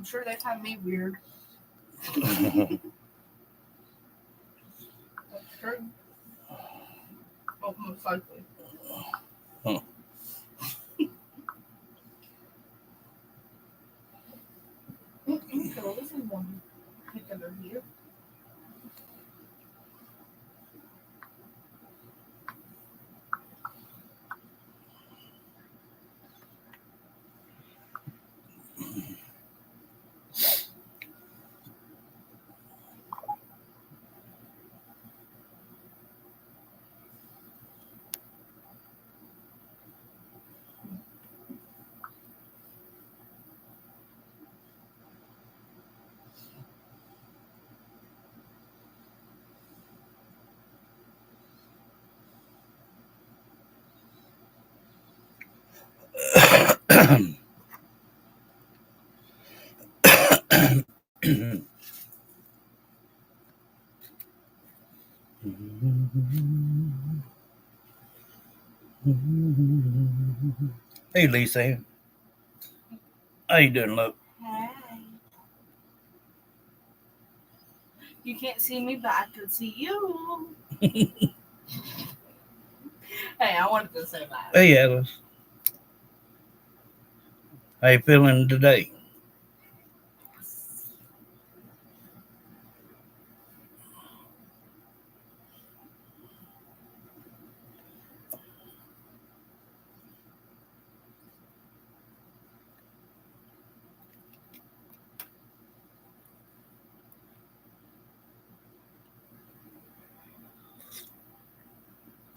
I'm sure they find me weird. That's true. Oh, most likely. Huh. Okay, well, this is one heck of a view. Hey, Lisa. How you doing, look? Hey. You can't see me, but I can see you. Hey, I wanted to say that. Hey, Alice. How you feeling today?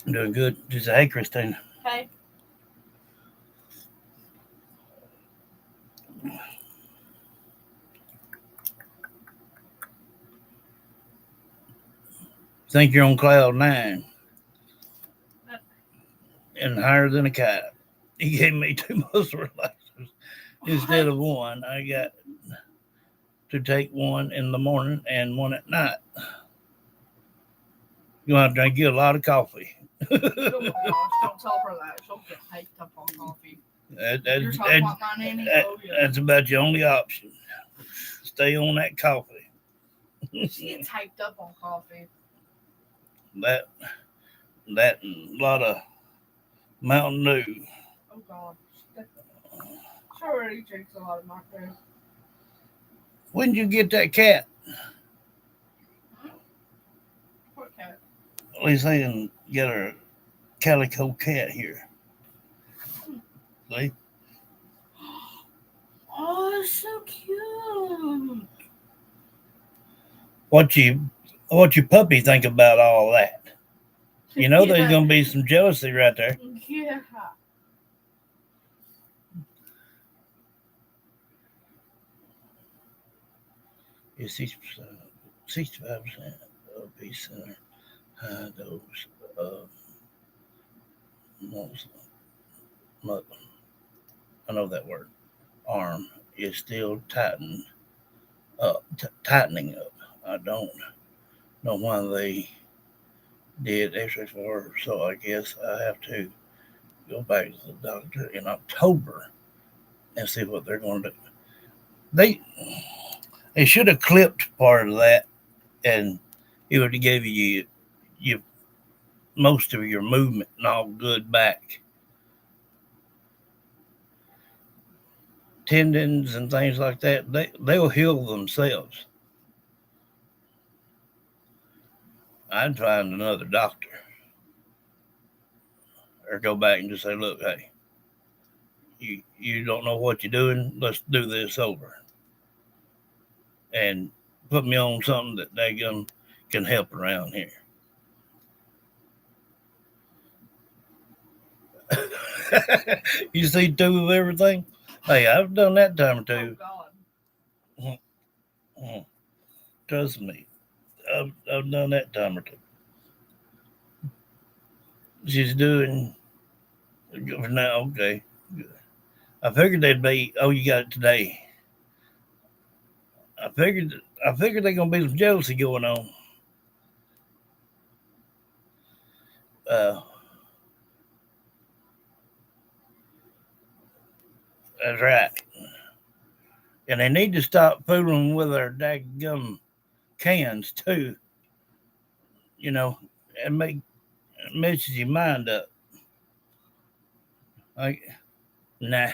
Doing good. Just hey, Christine. Hey. Think you're on cloud 9 and higher than a cat. He gave me 2 muscle relaxers instead of one. I got to take one in the morning and one at night. You'll have to drink you a lot of coffee. Oh gosh, don't tell her that. She'll get hyped up on coffee. You're talking about my nanny? Oh, yeah. That's about your only option. Stay on that coffee. She gets hyped up on coffee. That and a lot of Mountain Dew. Oh god. She already drinks a lot of Mountain Dew. When did you get that cat? What cat? At least they didn't get a calico cat here. See? Oh, it's so cute. What your puppy think about all that? You know there's gonna be some jealousy right there. Yeah. It's 65% of peace center high dose of muscle. I know that word. Arm is still tightening up. I don't know why they did X-rays for her, so I guess I have to go back to the doctor in October and see what they're going to do. They should have clipped part of that, and it would have gave you most of your movement and all good back. Tendons and things like that, they'll heal themselves. I'd find another doctor or go back and just say, look, hey, you don't know what you're doing. Let's do this over. And put me on something that they can help around here. You see 2 of everything? Hey, I've done that time or two. Oh god. Trust me, I've done that time or two. She's doing for now. Okay, good. I figured they'd be. Oh, you got it today. I figured there's gonna be some jealousy going on. Uh, that's right. And they need to stop fooling with their daggum cans too, you know, and messes your mind up. Like, nah.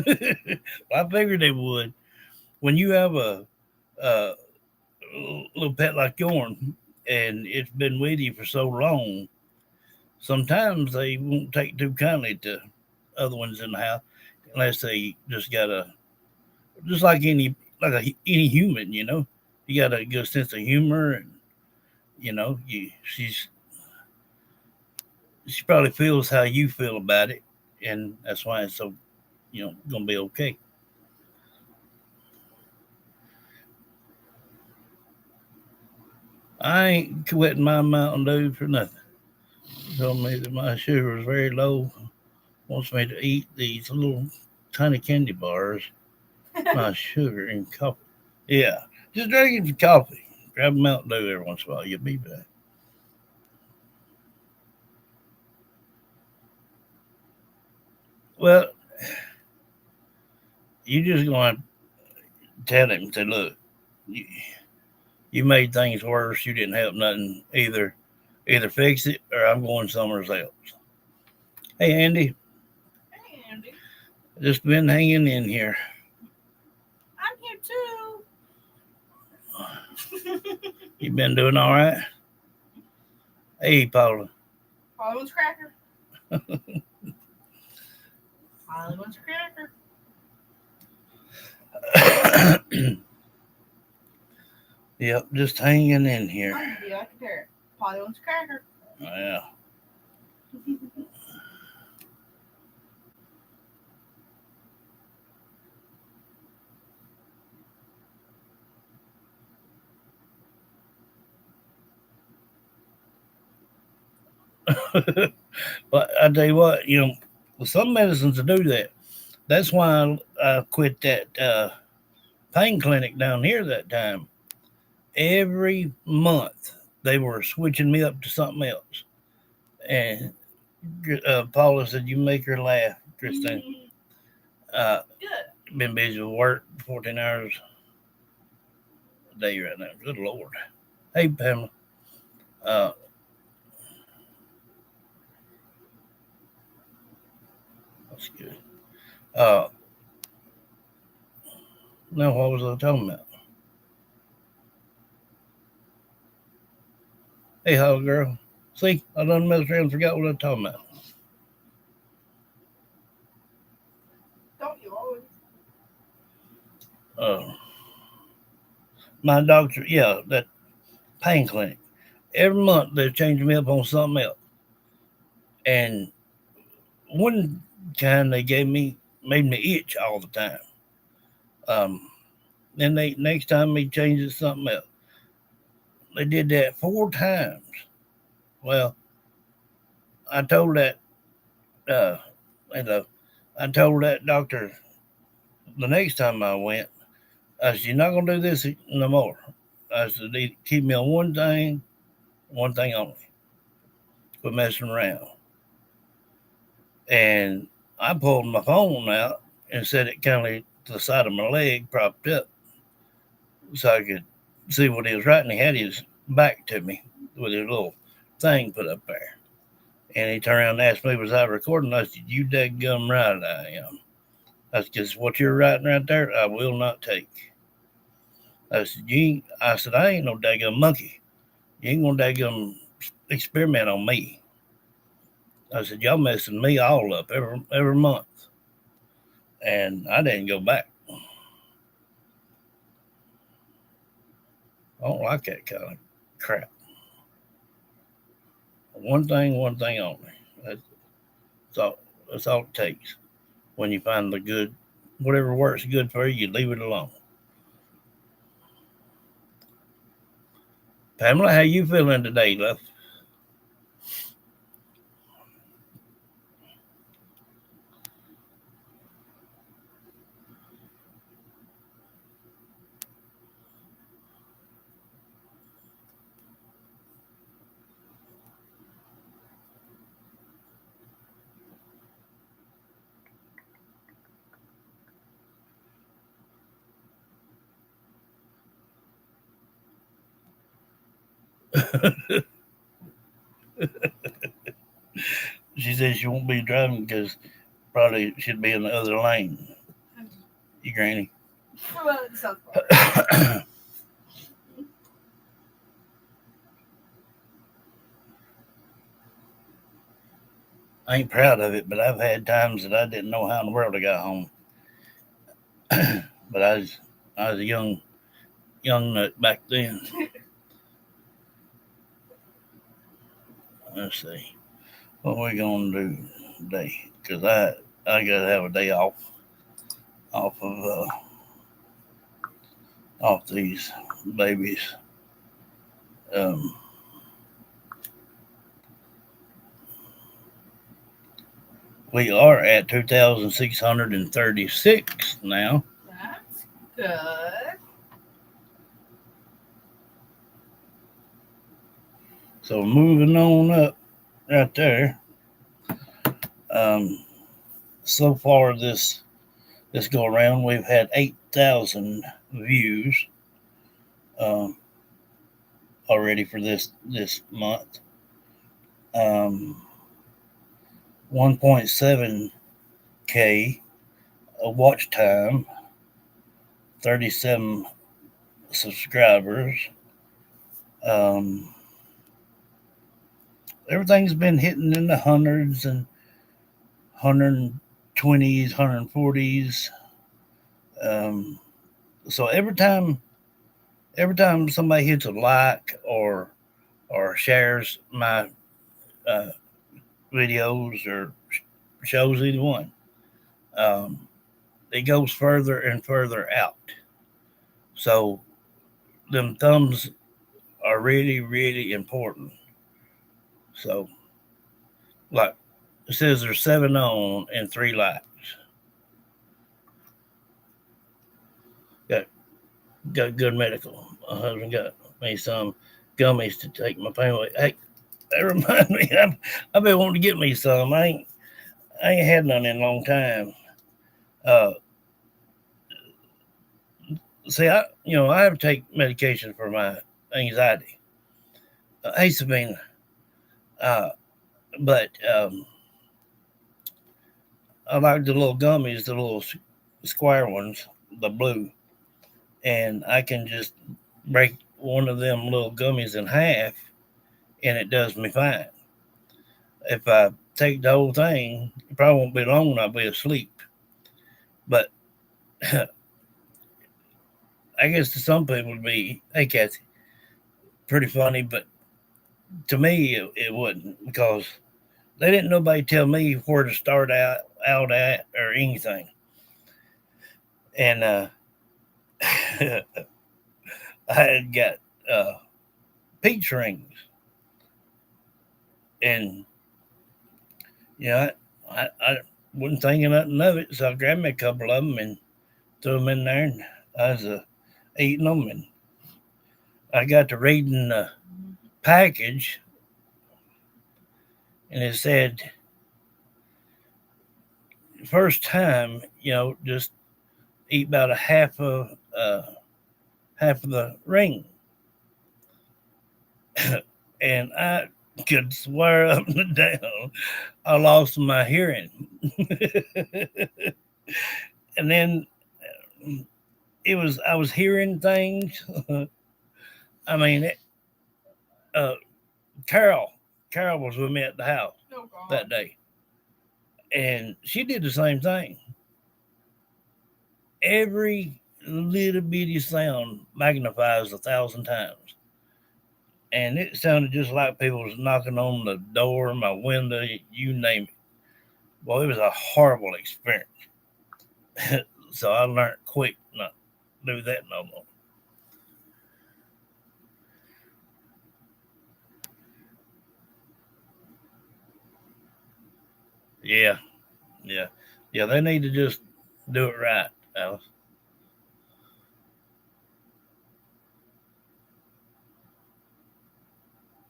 I figured they would. When you have a little pet like yours and it's been with you for so long, sometimes they won't take too kindly to other ones in the house unless they just got just like any human, you got a good sense of humor, and she probably feels how you feel about it, and that's why it's so gonna be okay. I ain't quitting my Mountain Dew for nothing. Told me that my sugar is very low. Wants me to eat these little tiny candy bars. My sugar and coffee. Yeah, just drinking some coffee. Grab a Mountain Dew every once in a while. You'll be back. Well, you just gonna tell him, say, look, you, you made things worse. You didn't help nothing. Either fix it or I'm going somewhere else. Hey, Andy, Hey, Andy. just been hanging in here. I'm here too. You been doing all right? Hey, Paula. Hollywood's cracker. Hollywood's cracker. Yep, just hanging in here. I'm gonna be like a parrot. Hollywood's cracker. Yeah. But I tell you what, some medicines do that. That's why I quit that pain clinic down here that time. Every month they were switching me up to something else. And Paula said, "You make her laugh, Christine." Uh, Good. been busy with work, 14 hours a day right now. Good Lord. Hey, Pamela. Uh, that's good. Uh, now, what was I talking about? Hey, how girl. See, I done messed around and forgot what I was talking about. Don't you always? Uh, my doctor, yeah, that pain clinic. Every month they're changing me up on something else. And one kind they gave me made me itch all the time. Um, then they next time they changed it to something else. They did that 4 times. Well, I told that uh, and I told that doctor the next time I went, I said, "You're not gonna do this no more." I said, "They keep me on one thing only. Quit messing around." And I pulled my phone out and set it kind of to the side of my leg, propped up, so I could see what he was writing. He had his back to me with his little thing put up there. And he turned around and asked me, was I recording? I said, "You dadgum right I am." I said, "'Cause what you're writing right there, I will not take." I said, "I ain't no daggum monkey. You ain't gonna daggum experiment on me." I said, "Y'all messing me all up every month." And I didn't go back. I don't like that kind of crap. One thing only. That's all. That's all it takes. When you find the good, whatever works good for you, you leave it alone. Pamela, how you feeling today, love? She says she won't be driving because probably should be in the other lane. You granny. I ain't proud of it, but I've had times that I didn't know how in the world I got home. But I was a young nut back then. Let's see. What we gonna do today? Cause I gotta have a day off of off these babies. Um, we are at 2,636 now. That's good. So moving on up right there. So far this go around, we've had 8,000 views already for this month. 1.7K watch time, 37 subscribers. Everything's been hitting in the hundreds and 120s, 140s. So every time somebody hits a like or shares my videos or shows, either one, it goes further and further out. So them thumbs are really, really important. So, like it says, there's 7 on and 3 likes. Got good medical. My husband got me some gummies to take my pain away. Hey, that reminds me, I've been wanting to get me some. I ain't had none in a long time. See, I have to take medication for my anxiety. Hey, Sabina. But I like the little gummies, the little square ones, the blue, and I can just break one of them little gummies in half, and it does me fine. If I take the whole thing, it probably won't be long, and I'll be asleep. But I guess to some people it'd be, hey, Kathy, pretty funny, but to me it wouldn't, because they didn't nobody tell me where to start out at or anything. And I had got peach rings, and I wasn't thinking nothing of it, so I grabbed me a couple of them and threw them in there, and I was eating them, and I got to reading the package, and it said, first time, just eat about a half of the ring. And I could swear up and down I lost my hearing. And then I was hearing things. I mean, Carol was with me at the house that day, and she did the same thing. Every little bitty sound magnifies 1,000 times. And it sounded just like people was knocking on the door, my window, you name it. Well, it was a horrible experience. So I learned quick not to do that no more. Yeah. They need to just do it right, Alice.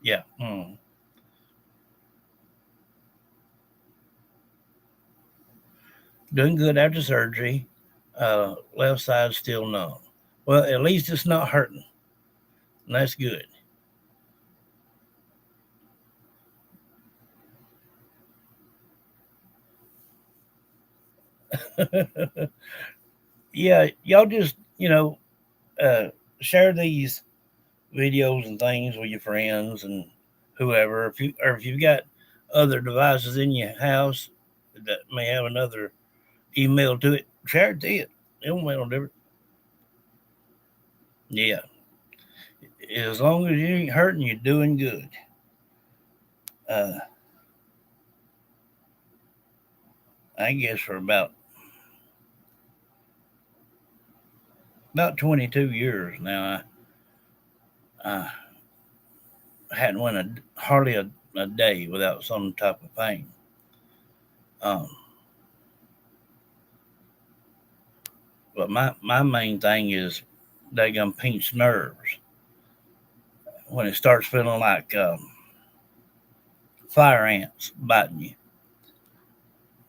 Yeah. Doing good after surgery. Left side still numb. Well, at least it's not hurting. And that's good. Yeah, y'all just uh, share these videos and things with your friends and whoever. If you've got other devices in your house that may have another email to it, share it to it. It won't make no difference. Yeah, as long as you ain't hurting, you're doing good. Uh, I guess for about 22 years now, I hadn't went hardly a day without some type of pain. Um, but my main thing is daggum pinched nerves. When it starts feeling like fire ants biting you,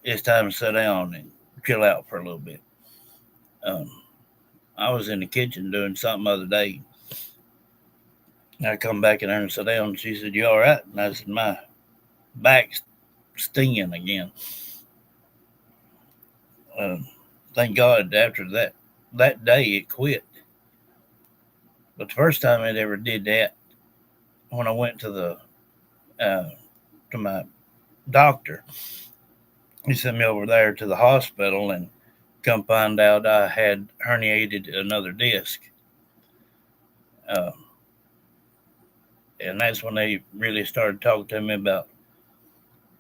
it's time to sit down and chill out for a little bit. Um, I was in the kitchen doing something the other day. I come back in there and sit down, and she said, "You all right?" And I said, "My back's stinging again." Um, thank God after that day it quit. But the first time it ever did that, when I went uh, to my doctor, he sent me over there to the hospital and come find out I had herniated another disc. Uh, and that's when they really started talking to me about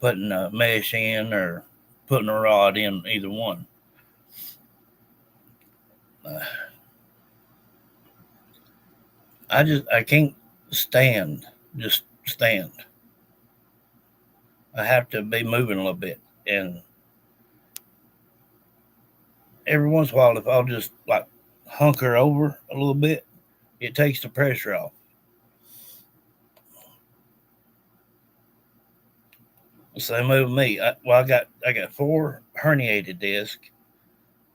putting a mesh in or putting a rod in, either one. Uh, I can't stand, just stand. I have to be moving a little bit. And every once in a while, if I'll just like hunker over a little bit, it takes the pressure off. Same with me. I got 4 herniated discs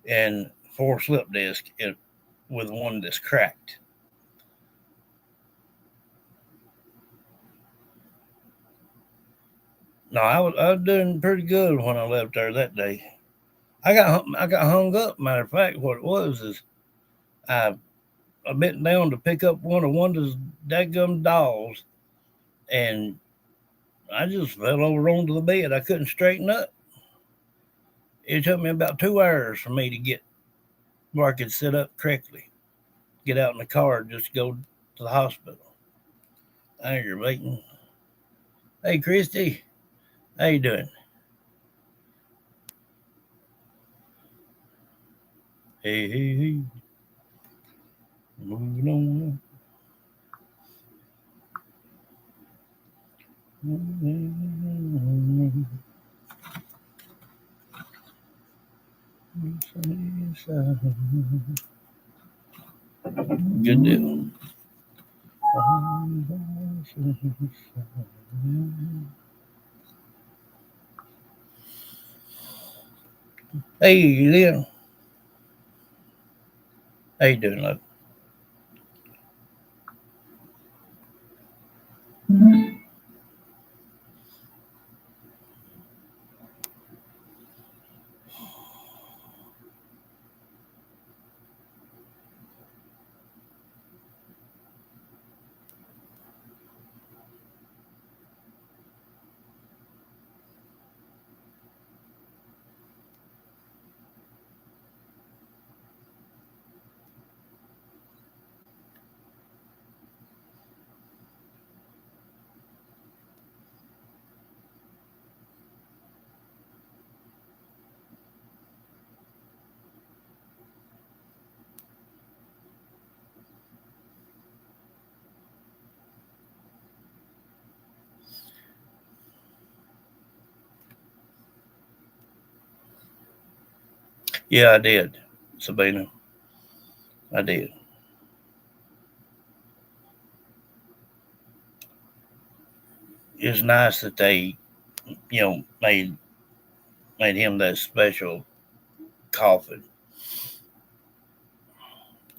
and 4 slip discs with one that's cracked. No, I was doing pretty good when I left there that day. I got hung up. Matter of fact, what it was is I I bent down to pick up one of Wanda's dadgum dolls, and I just fell over onto the bed. I couldn't straighten up. It took me about 2 hours for me to get where I could sit up correctly, get out in the car, just go to the hospital. Aggravating. Hey, Christy, how you doing? Hey, hey, hey. Moving on. Good deal. Hey, Leon. How you doing, love? Yeah, I did, Sabina. I did. It's nice that they, made him that special coffin.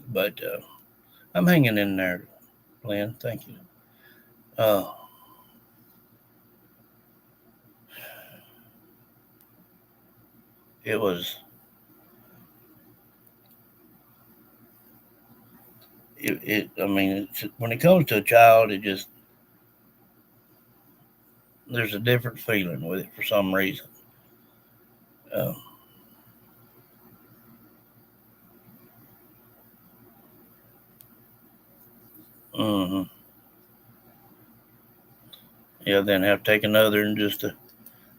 But I'm hanging in there, Lynn. Thank you. Uh, it was I mean, when it comes to a child, there's a different feeling with it for some reason. Um, hmm Yeah, then have to take another and just to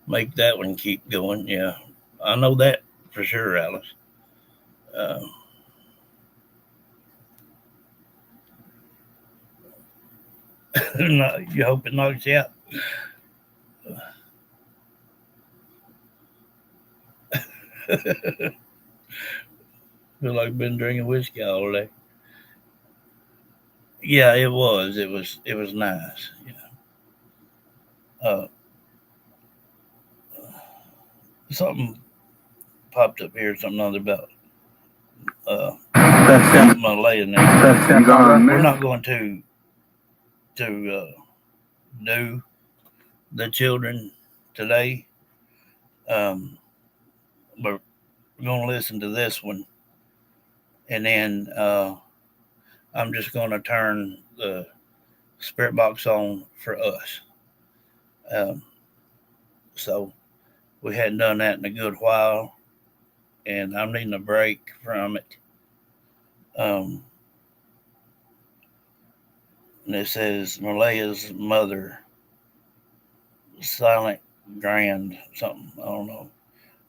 make that one keep going. Yeah, I know that for sure, Alice. Um, you hope it knocks you out. Feel like I've been drinking whiskey all day. Yeah, it was. It was nice. Uh, something popped up here. Something other about Malaya now. We're not going to do the children today. But we're going to listen to this one, and then I'm just going to turn the spirit box on for us. Um, so we hadn't done that in a good while, and I'm needing a break from it. Um, and it says Malaya's mother, silent grand something. I don't know.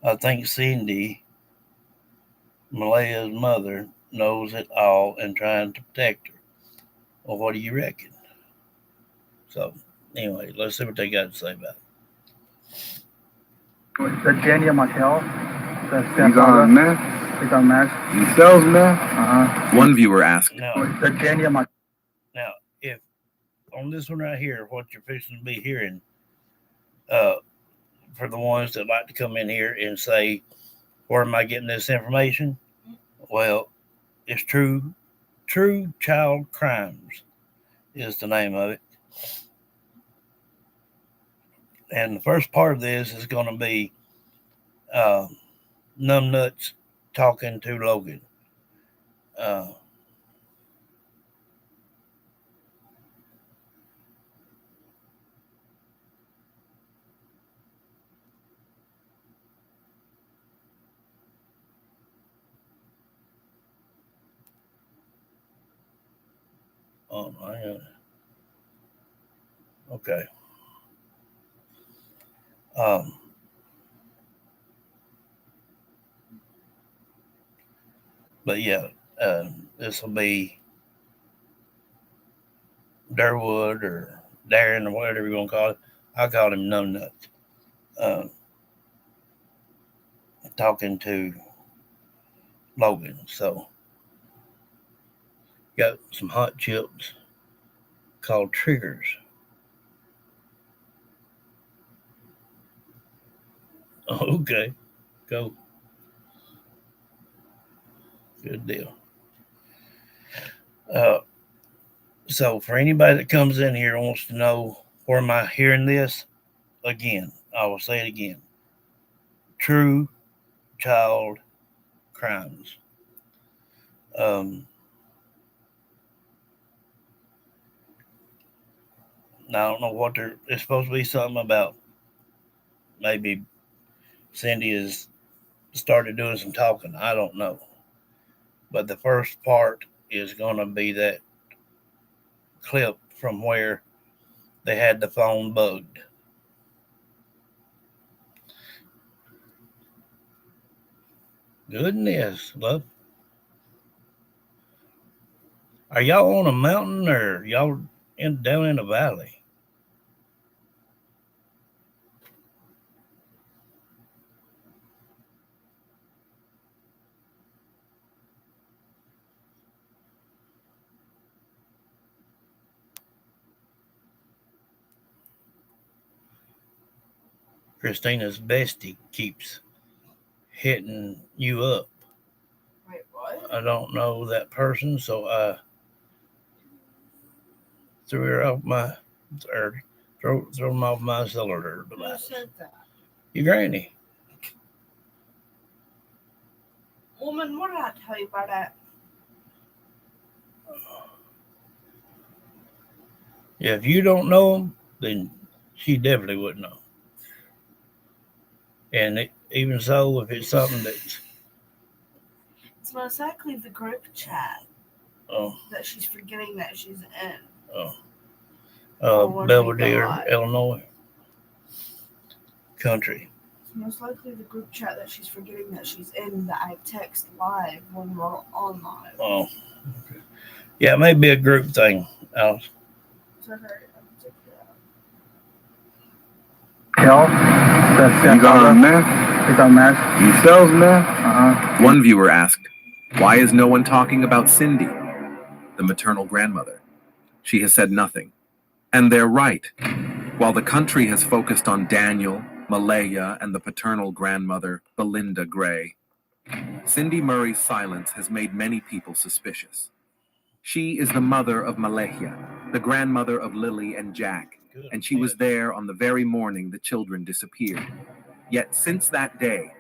I think Cindy, Malaya's mother, knows it all and trying to protect her. Well, what do you reckon? So anyway, let's see what they got to say about it. Virginia Martel. He's on meth. He's on meth. He sells meth. One viewer asked, Virginia Martel. Now, if on this one right here, what you're fixing to be hearing, for the ones that like to come in here and say, where am I getting this information? Well, it's True Child Crimes is the name of it. And the first part of this is going to be Numbnuts talking to Logan. Oh my God. Okay. But yeah, this will be Durwood or Darren or whatever you want to call it. I call him Numbnuts. Talking to Logan. So got some hot chips called Triggers. Okay, go. Good deal. So for anybody that comes in here and wants to know where am I hearing this, again, I will say it again. True Child Crimes. Now I don't know what it's supposed to be something about. Maybe Cindy has started doing some talking. I don't know. But the first part is going to be that clip from where they had the phone bugged. Goodness, love. Are y'all on a mountain or y'all down in a valley? Christina's bestie keeps hitting you up. Wait, what? I don't know that person, so I threw her off my throw them off my cellular device. Who said that? Your granny. Woman, what did I tell you about that? If you don't know them, then she definitely would know. And even so, if it's something that's It's most likely the group chat oh that she's forgetting that she's in. Belvedere, Illinois country. It's most likely the group chat that she's forgetting that she's in that I text live when we're on live. Oh, okay. Yeah, it may be a group thing, Alice. So her, I'm taking it out. Kel, the He's on stepfather. meth. He's on meth. He sells meth. Uh-huh. One viewer asked, "Why is no one talking about Cindy, the maternal grandmother? She has said nothing." And they're right. While the country has focused on Daniel, Malaya, and the paternal grandmother, Belinda Gray, Cindy Murray's silence has made many people suspicious. She is the mother of Malaya, the grandmother of Lily and Jack, and she was there on the very morning the children disappeared. Yet since that day,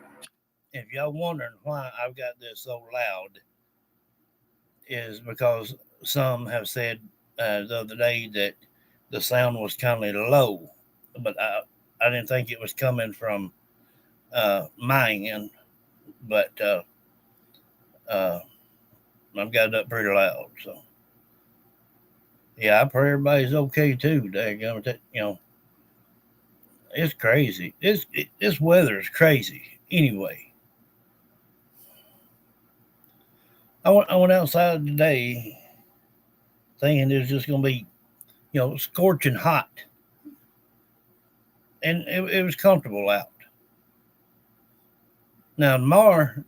If y'all wondering why I've got this so loud, is because some have said the other day that the sound was kind of low, but I didn't think it was coming from my end, but I've got it up pretty loud. So yeah, I pray everybody's okay too. Daggum, it's crazy. This weather is crazy. Anyway, I went outside today thinking it was just going to be, scorching hot, and it was comfortable out. Now tomorrow,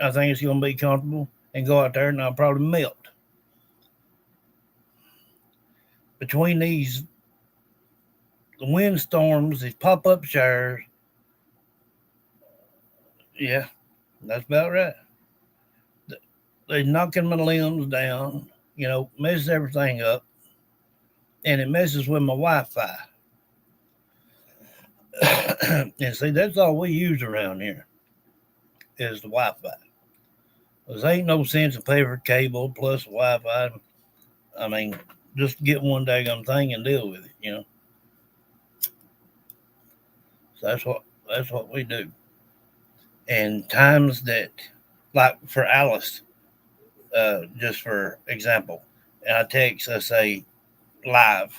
I think it's going to be comfortable, and go out there and I'll probably melt. Between these windstorms, these pop-up showers, yeah, that's about right. They're knocking my limbs down, messes everything up, and it messes with my Wi-Fi. And see, that's all we use around here is the Wi-Fi. There ain't no sense in paying for cable plus Wi-Fi. I mean, just get one daggum thing and deal with it, So that's what we do. And times that, like for Alice, just for example, and I text, I say live,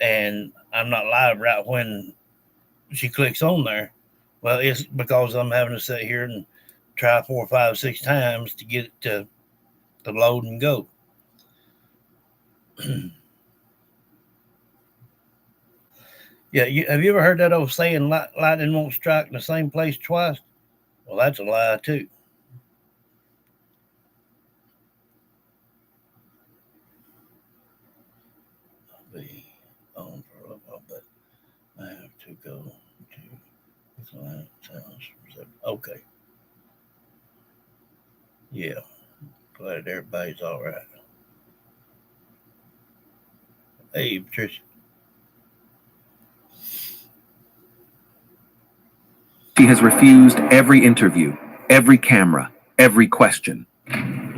and I'm not live right when she clicks on there. Well, it's because I'm having to sit here and try 4, 5, 6 times to get it to load and go. Yeah, have you ever heard that old saying, lightning won't strike in the same place twice? Well, that's a lie, too. I'll be on for a while, but I have to go to the client's house. Okay. Yeah, glad everybody's all right. Hey, Patricia. she has refused every interview, every camera, every question.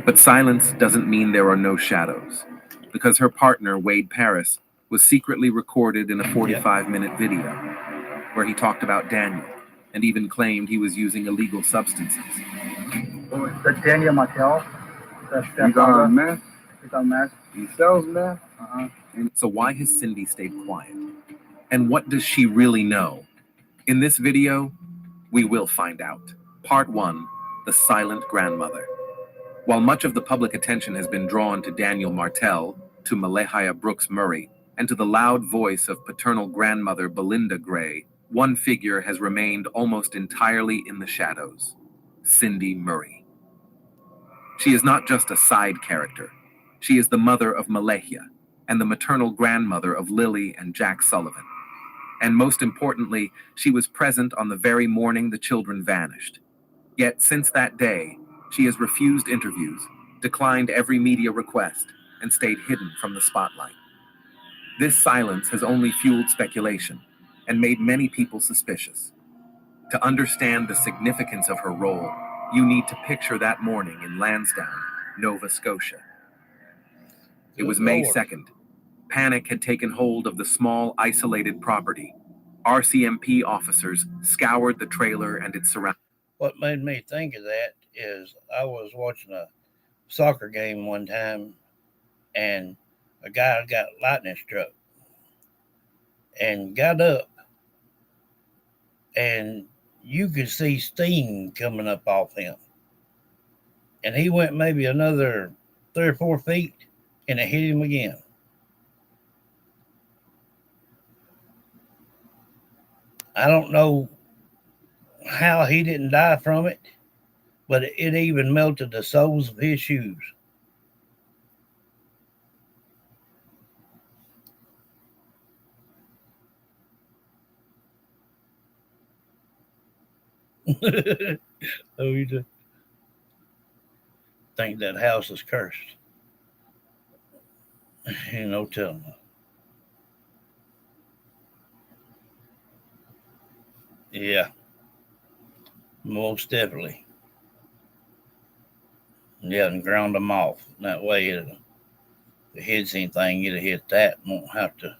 But silence doesn't mean there are no shadows, because her partner, Wade Paris, was secretly recorded in a 45-minute video where he talked about Daniel and even claimed he was using illegal substances. The Daniel Martel, the He's stepfather. on meth. He's on meth. He sells meth. Uh-huh. So why has Cindy stayed quiet? And what does she really know? In this video, we will find out. Part 1, The Silent Grandmother. While much of the public attention has been drawn to Daniel Martel, to Malaya Brooks Murray, and to the loud voice of paternal grandmother Belinda Gray, one figure has remained almost entirely in the shadows: Cindy Murray. She is not just a side character. She is the mother of Malaya and the maternal grandmother of Lily and Jack Sullivan. And most importantly, she was present on the very morning the children vanished. Yet since that day, she has refused interviews, declined every media request, and stayed hidden from the spotlight. This silence has only fueled speculation and made many people suspicious. To understand the significance of her role, you need to picture that morning in Lansdowne, Nova Scotia. It was May 2nd, Panic had taken hold of the small, isolated property. RCMP officers scoured the trailer and its surroundings. What made me think of that is I was watching a soccer game one time, and a guy got lightning struck and got up, and you could see steam coming up off him. And he went maybe another 3 or 4 feet, and it hit him again. I don't know how he didn't die from it, but it even melted the soles of his shoes. Oh, you just think that house is cursed. Ain't no telling. Yeah, most definitely. Yeah, and ground them off. That way, if it hits anything, it'll hit that and won't have to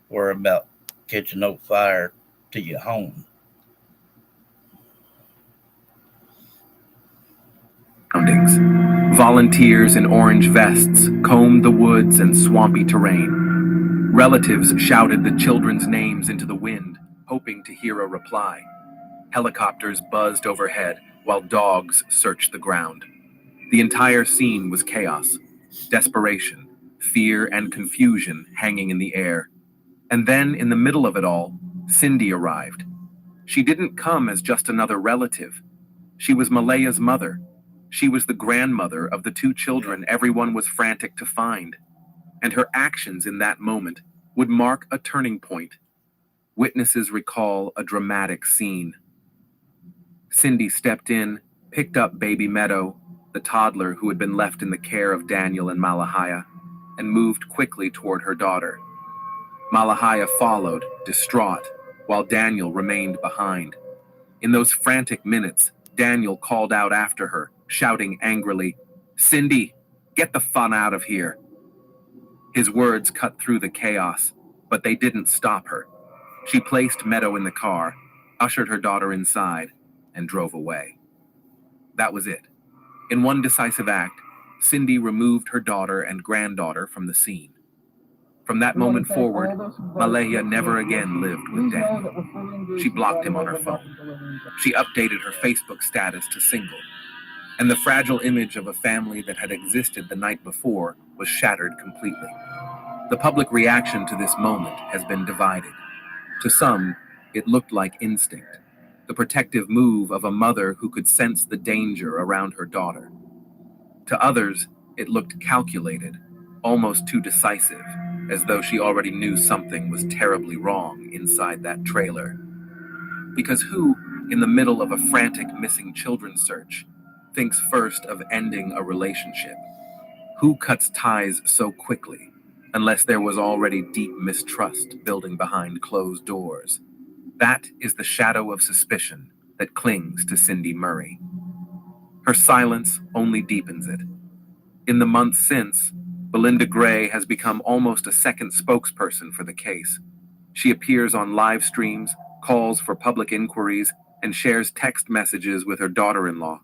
worry about catching no fire to your home. Volunteers in orange vests combed the woods and swampy terrain. Relatives shouted the children's names into the wind, hoping to hear a reply. Helicopters buzzed overhead while dogs searched the ground. The entire scene was chaos, desperation, fear, and confusion hanging in the air. And then, in the middle of it all, Cindy arrived. She didn't come as just another relative. She was Malaya's mother. She was the grandmother of the 2 children everyone was frantic to find. And her actions in that moment would mark a turning point. Witnesses recall a dramatic scene. Cindy stepped in, picked up baby Meadow, the toddler who had been left in the care of Daniel and Malahia, and moved quickly toward her daughter. Malahia followed, distraught, while Daniel remained behind. In those frantic minutes, Daniel called out after her, shouting angrily, "Cindy, get the fun out of here." His words cut through the chaos, but they didn't stop her. She placed Meadow in the car, ushered her daughter inside, and drove away. That was it. In one decisive act, Cindy removed her daughter and granddaughter from the scene. From that moment forward, Malaya never again lived with Daniel. She blocked him on her phone. She updated her Facebook status to single. And the fragile image of a family that had existed the night before was shattered completely. The public reaction to this moment has been divided. To some, it looked like instinct, the protective move of a mother who could sense the danger around her daughter. To others, it looked calculated, almost too decisive, as though she already knew something was terribly wrong inside that trailer. Because who, in the middle of a frantic missing children search, thinks first of ending a relationship? Who cuts ties so quickly, unless there was already deep mistrust building behind closed doors? That is the shadow of suspicion that clings to Cindy Murray. Her silence only deepens it. In the months since, Belinda Gray has become almost a second spokesperson for the case. She appears on live streams, calls for public inquiries, and shares text messages with her daughter-in-law.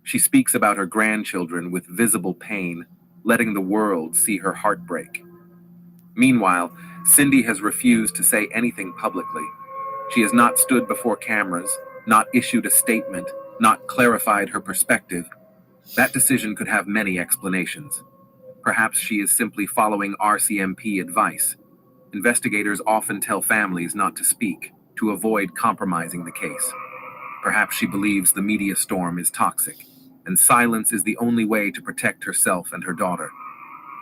She speaks about her grandchildren with visible pain, letting the world see her heartbreak. Meanwhile, Cindy has refused to say anything publicly. She has not stood before cameras, not issued a statement, not clarified her perspective. That decision could have many explanations. Perhaps she is simply following RCMP advice. Investigators often tell families not to speak, to avoid compromising the case. Perhaps she believes the media storm is toxic, and silence is the only way to protect herself and her daughter.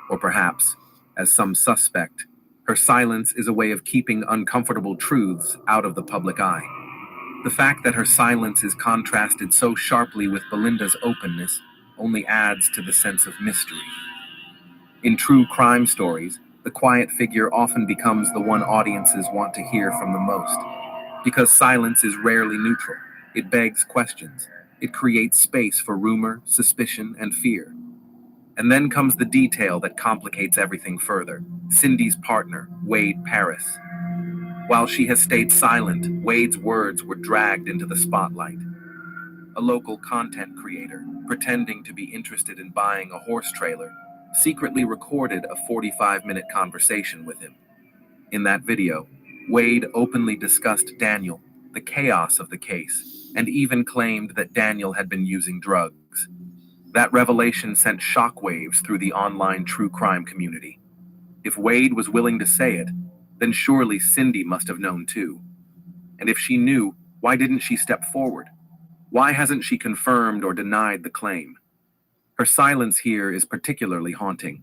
Or perhaps, as some suspect, her silence is a way of keeping uncomfortable truths out of the public eye. The fact that her silence is contrasted so sharply with Belinda's openness only adds to the sense of mystery. In true crime stories, the quiet figure often becomes the one audiences want to hear from the most. Because silence is rarely neutral, it begs questions. It creates space for rumor, suspicion, and fear. And then comes the detail that complicates everything further. Cindy's partner, Wade Paris. While she has stayed silent, Wade's words were dragged into the spotlight. A local content creator, pretending to be interested in buying a horse trailer, secretly recorded a 45-minute conversation with him. In that video, Wade openly discussed Daniel, the chaos of the case, and even claimed that Daniel had been using drugs. That revelation sent shockwaves through the online true crime community. If Wade was willing to say it, then surely Cindy must have known too. And if she knew, why didn't she step forward? Why hasn't she confirmed or denied the claim? Her silence here is particularly haunting.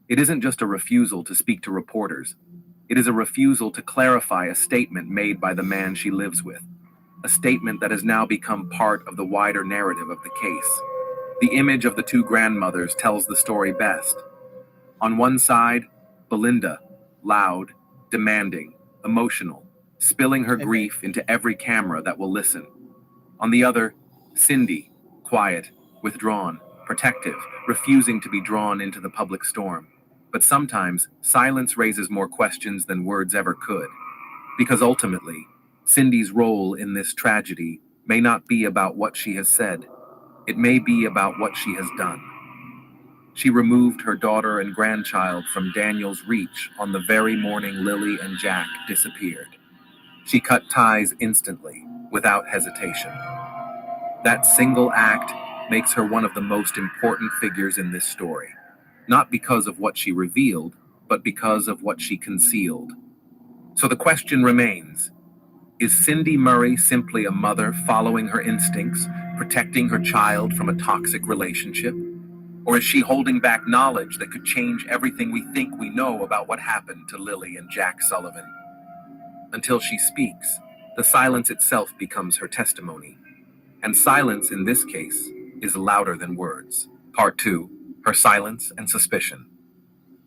It isn't just a refusal to speak to reporters. It is a refusal to clarify a statement made by the man she lives with, a statement that has now become part of the wider narrative of the case. The image of the two grandmothers tells the story best. On one side, Belinda, loud, demanding, emotional, spilling her grief into every camera that will listen. On the other, Cindy, quiet, withdrawn, protective, refusing to be drawn into the public storm. But sometimes, silence raises more questions than words ever could. Because ultimately, Cindy's role in this tragedy may not be about what she has said. It may be about what she has done. She removed her daughter and grandchild from Daniel's reach on the very morning Lily and Jack disappeared. She cut ties instantly, without hesitation. That single act makes her one of the most important figures in this story, not because of what she revealed, but because of what she concealed. So the question remains, is Cindy Murray simply a mother following her instincts, protecting her child from a toxic relationship? Or is she holding back knowledge that could change everything we think we know about what happened to Lily and Jack Sullivan? Until she speaks, the silence itself becomes her testimony. And silence in this case is louder than words. Part 2, her silence and suspicion.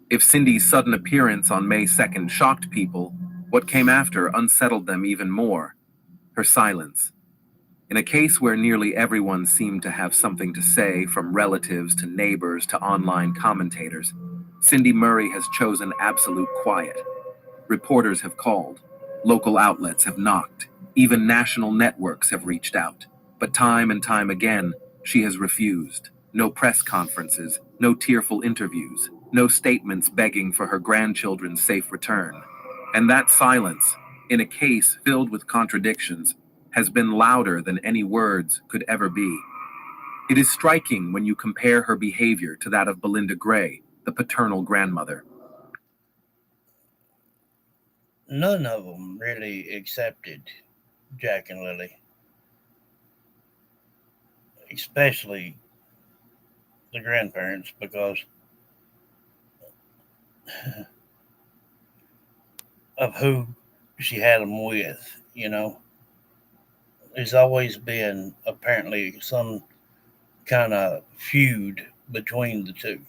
If Cindy's sudden appearance on May 2nd shocked people, what came after unsettled them even more. Her silence. In a case where nearly everyone seemed to have something to say, from relatives to neighbors to online commentators, Cindy Murray has chosen absolute quiet. Reporters have called, local outlets have knocked, even national networks have reached out. But time and time again, she has refused. No press conferences, no tearful interviews, no statements begging for her grandchildren's safe return. And that silence, in a case filled with contradictions, has been louder than any words could ever be. It is striking when you compare her behavior to that of Belinda Gray, the paternal grandmother. None of them really accepted Jack and Lily, especially the grandparents, because of who she had them with, you know. There's always been apparently some kind of feud between the two.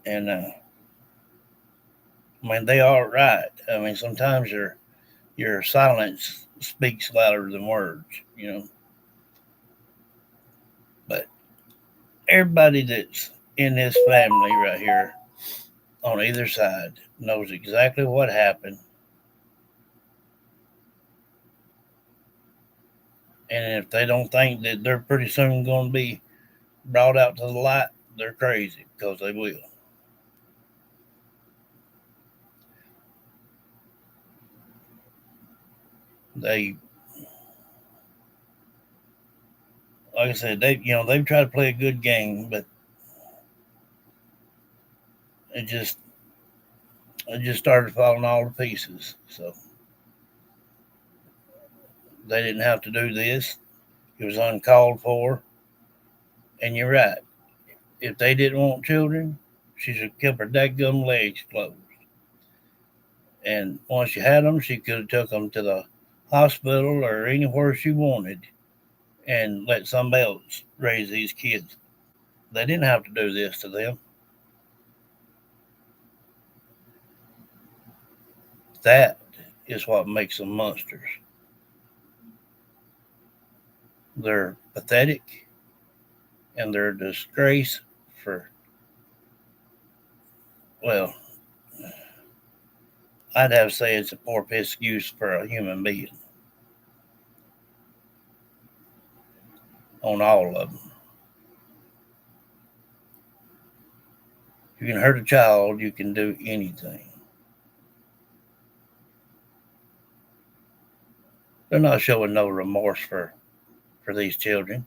And I mean, they are right. I mean, sometimes your silence speaks louder than words, you know. But everybody that's in this family right here on either side knows exactly what happened. And if they don't think that they're pretty soon going to be brought out to the light, they're crazy, because they will. They, like I said, they've tried to play a good game, but it just started falling all to pieces. So they didn't have to do this. It was uncalled for. And you're right. If they didn't want children, she should have kept her dadgum legs closed. And once she had them, she could have took them to the hospital or anywhere she wanted and let somebody else raise these kids. They didn't have to do this to them. That is what makes them monsters. They're pathetic and they're a disgrace for, well, I'd have to say it's a poor excuse for a human being on all of them. If you can hurt a child, you can do anything. They're not showing no remorse for these children.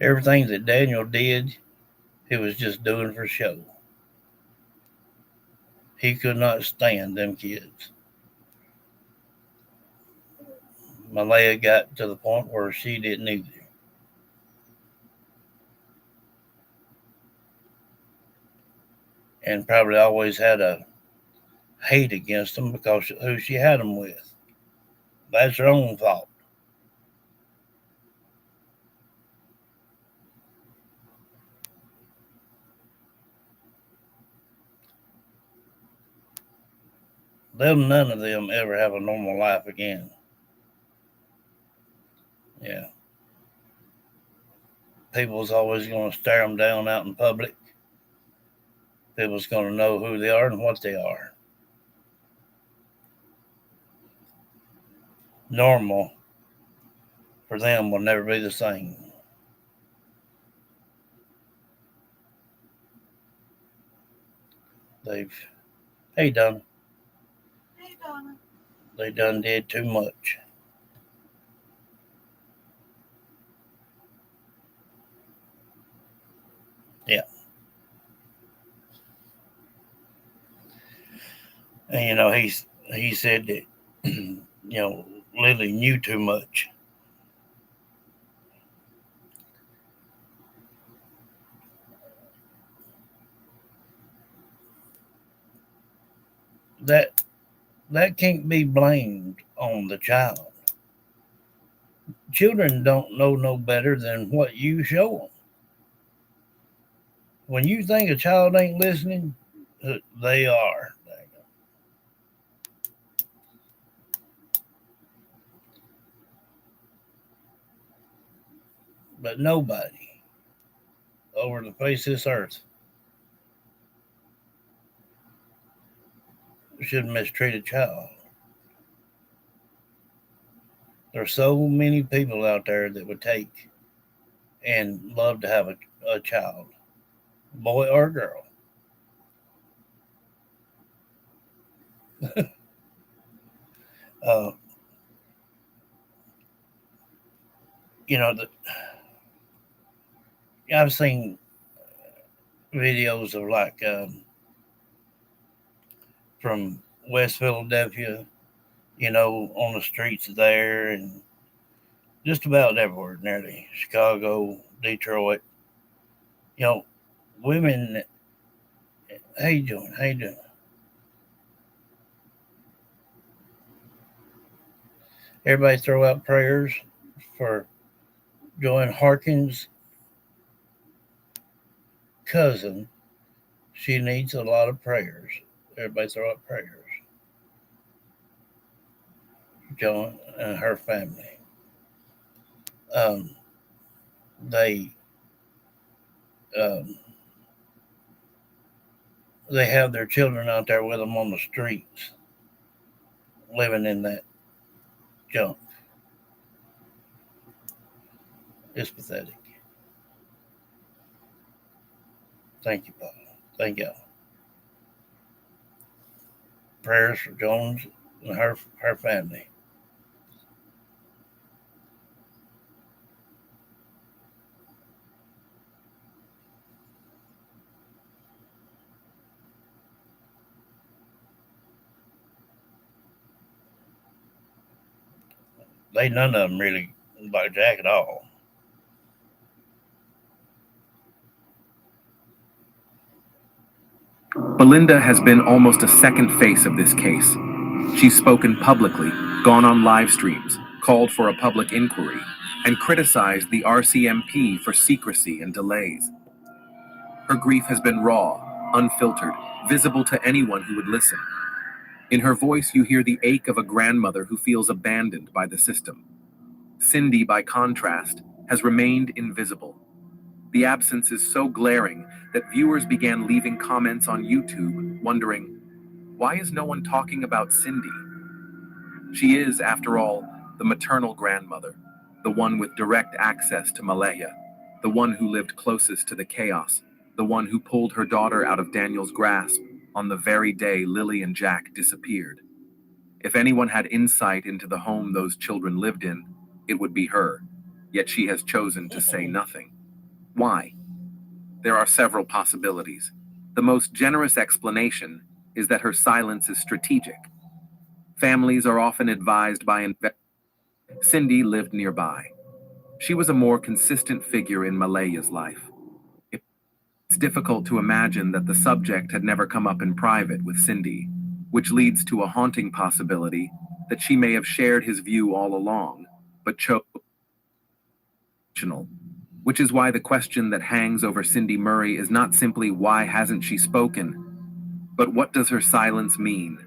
Everything that Daniel did, he was just doing for show. He could not stand them kids. Malaya got to the point where she didn't either. And probably always had a hate against them because of who she had them with. That's her own fault. None of them ever have a normal life again. Yeah. People's always going to stare them down out in public. People's going to know who they are and what they are. Normal for them will never be the same. Hey Donna. Hey, Donna. They done did too much. Yeah. And he said that Lily knew too much. That can't be blamed on the child. Children don't know no better than what you show them. When you think a child ain't listening, they are. But nobody over the face of this earth should mistreat a child. There's so many people out there that would take and love to have a child, boy or girl. I've seen videos of from West Philadelphia, on the streets there and just about everywhere, nearly Chicago, Detroit. Women. How you doing? Everybody throw out prayers for Joanne Harkins' cousin. She needs a lot of prayers. Everybody throw out prayers. Joan and her family. They have their children out there with them on the streets, living in that junk. It's pathetic. Thank you, Paul. Thank y'all. Prayers for Jones and her family. None of them really like Jack at all. Belinda has been almost a second face of this case. She's spoken publicly, gone on live streams, called for a public inquiry, and criticized the RCMP for secrecy and delays. Her grief has been raw, unfiltered, visible to anyone who would listen. In her voice, you hear the ache of a grandmother who feels abandoned by the system. Cindy, by contrast, has remained invisible. The absence is so glaring that viewers began leaving comments on YouTube wondering, why is no one talking about Cindy? She is, after all, the maternal grandmother, the one with direct access to Malaya, the one who lived closest to the chaos, the one who pulled her daughter out of Daniel's grasp on the very day Lily and Jack disappeared. If anyone had insight into the home those children lived in, it would be her, yet she has chosen to say nothing. Why? There are several possibilities. The most generous explanation is that her silence is strategic. Families are often advised by Cindy lived nearby. She was a more consistent figure in Malaya's life. It's difficult to imagine that the subject had never come up in private with Cindy, which leads to a haunting possibility that she may have shared his view all along, but chose, which is why the question that hangs over Cindy Murray is not simply why hasn't she spoken, but what does her silence mean?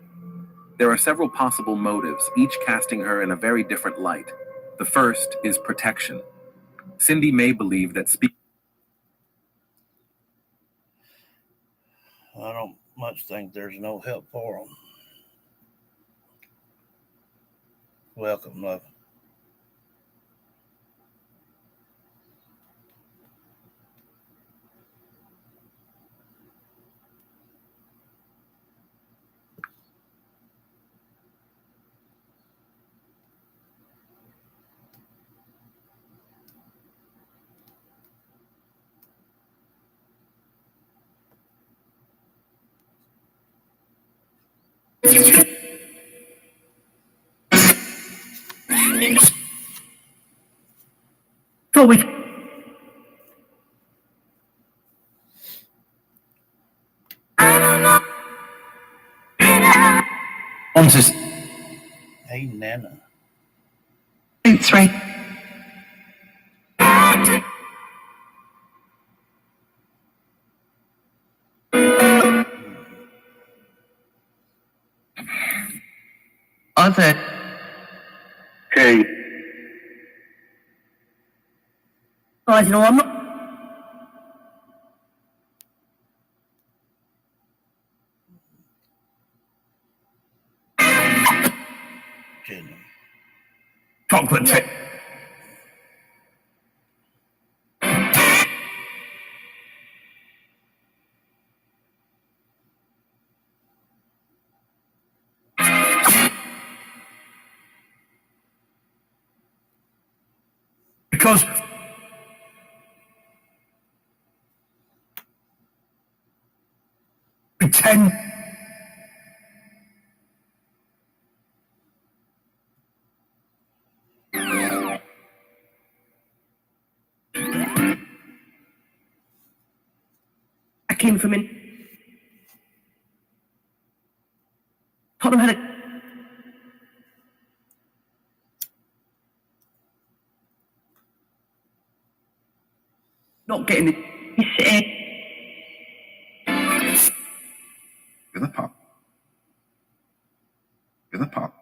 There are several possible motives, each casting her in a very different light. The first is protection. Cindy may believe that I don't much think there's no help for them. Welcome, love. Hey, Nana. That's right. Other. Hey. Oh, you know, I'm not. Jenny. Chocolate tip. Because pretend I came from in Tottenham had a not getting it. You're the pop. You're the pop.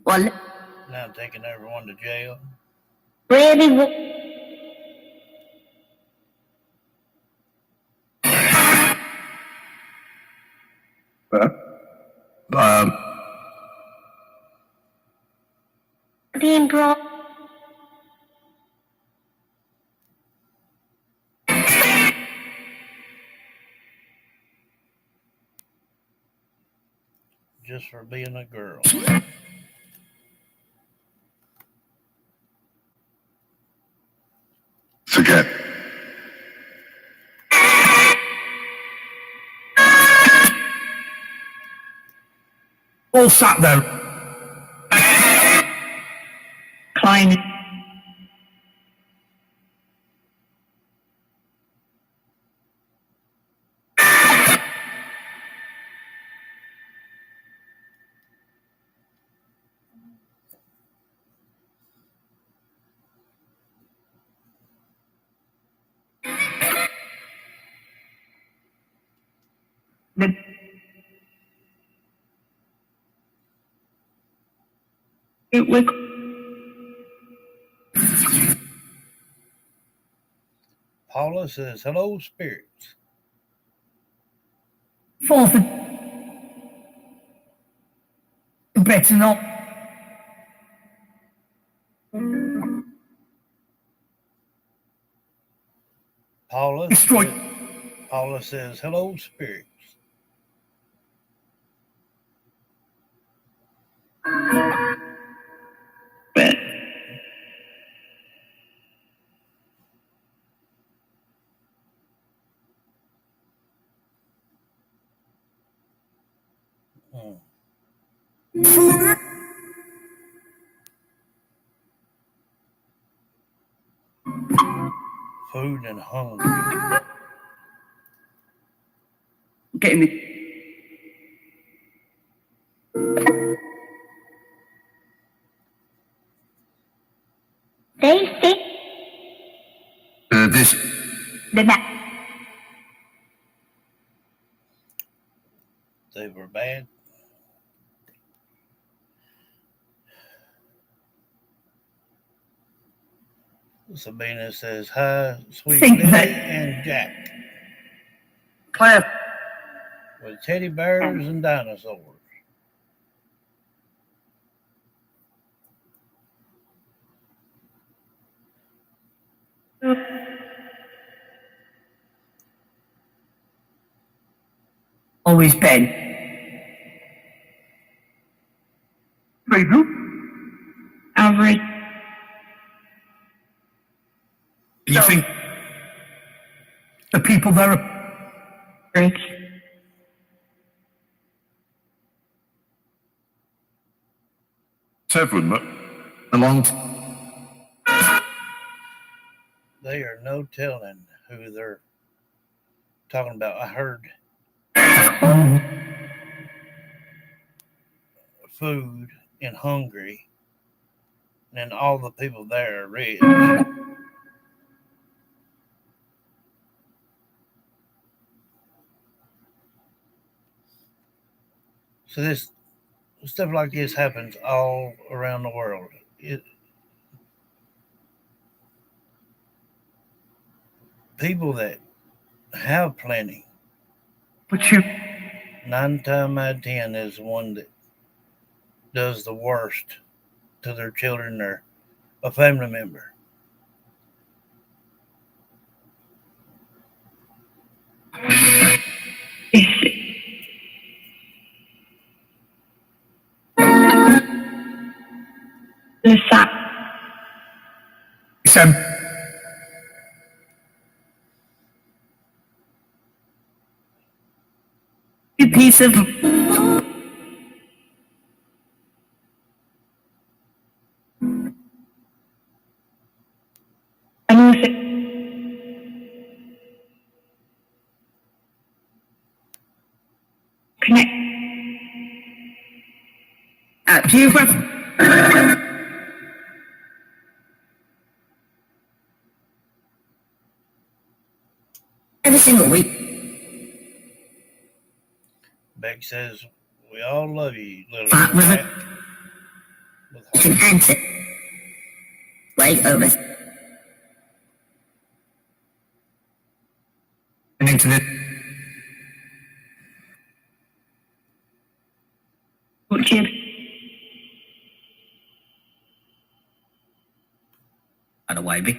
Well, Now taking everyone to jail. really. Being brought. Just for being a girl. Forget. All sat there. Climbing. Paula says, hello, spirits. Fourth, better not. Paula says, hello, spirits. Food and hunger. Getting it. They think This. the map. They were bad. Sabina says, hi, sweet Think Lily that- and Jack. Claire. With teddy bears and dinosaurs. Always Ben. Average. You think the people there are rich? Several along. They are no telling who they're talking about. I heard food and hungry, and all the people there are rich. So this stuff like this happens all around the world. People that have plenty, But you 9 times out of 10 is the one that does the worst to their children or a family member. Sam. A piece of connect. Geography. Every single week. Beck says, we all love you, little With Jack. it. With You can heart. answer. Leg over. And into the. Kid. By the way, Vic.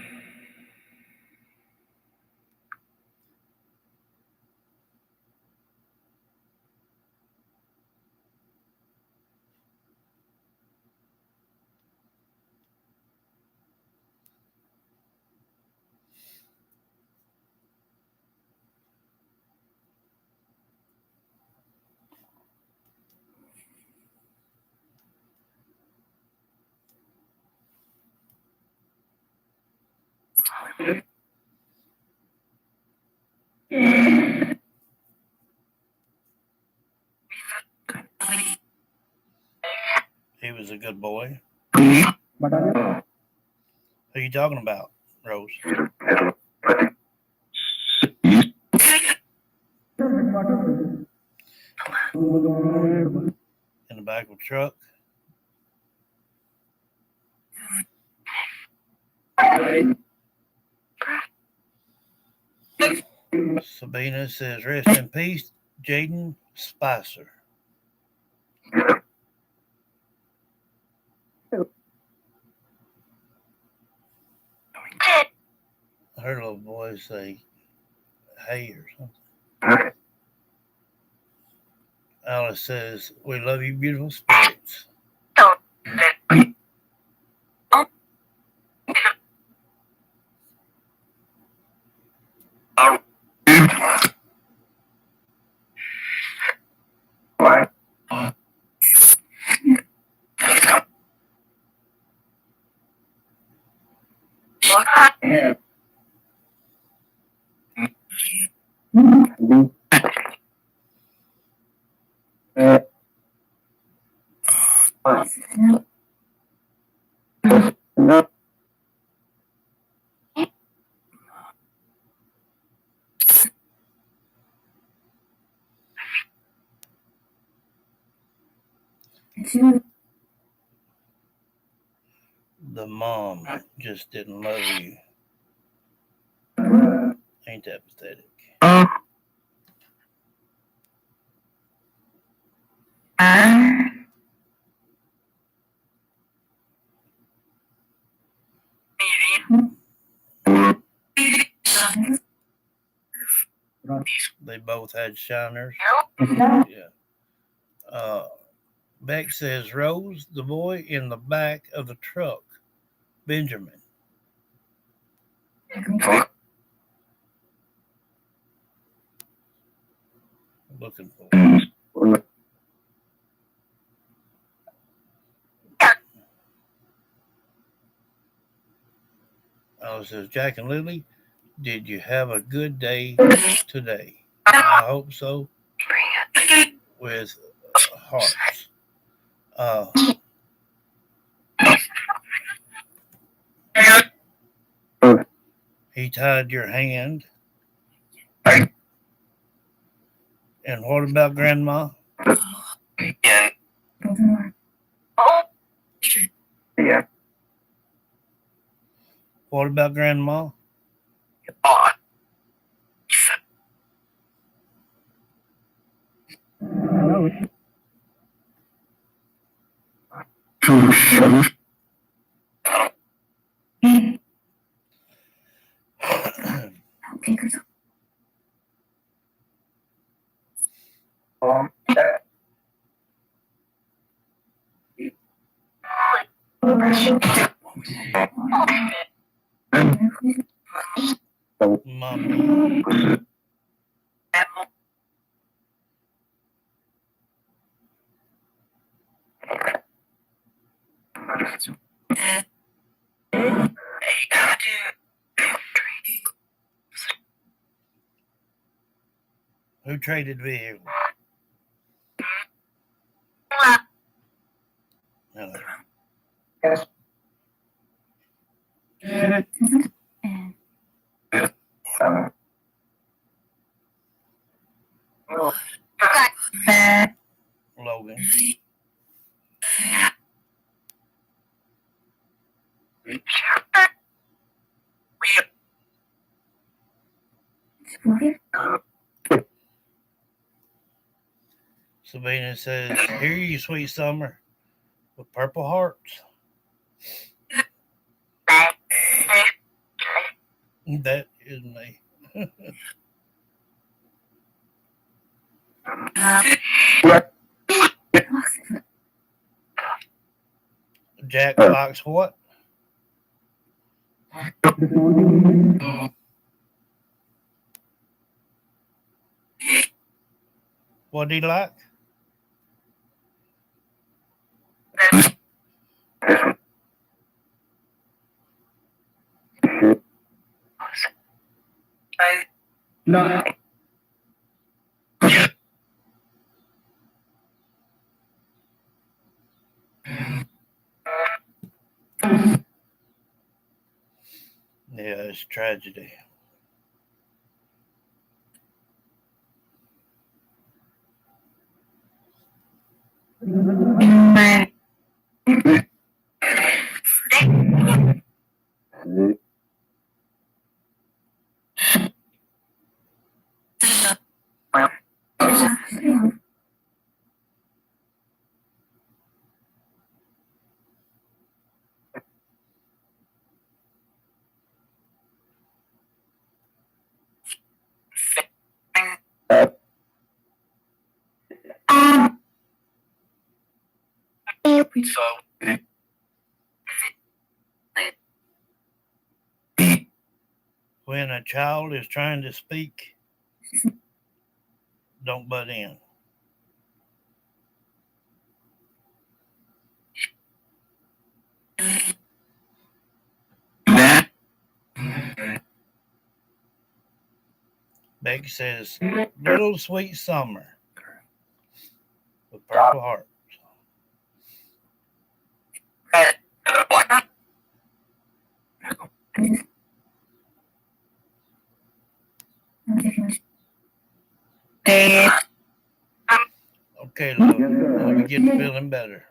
He was a good boy. Who are you talking about, Rose? in the back of a truck. Sabina says, rest in peace, Jaden Spicer. I heard a little boy say, hey, or something. Alice says, we love you, beautiful spirits. The mom just didn't love you. Ain't that pathetic? They both had shiners. Yeah. Beck says, Rose, the boy in the back of the truck, Benjamin. Looking for him. Says, Jack and Lily, did you have a good day today? I hope so. With hearts. He tied your hand. And what about Grandma? Yeah. What about Grandma? Mommy. Who traded vehicles? Hello. Yes. Logan. Sabina says, "Hear you, sweet summer, with purple hearts." That is me. Jack likes what? What did he like? No. Yeah, it's tragedy. When a child is trying to speak, don't butt in. Becky says, little sweet summer with purple heart. Okay, love. Let me get feeling better.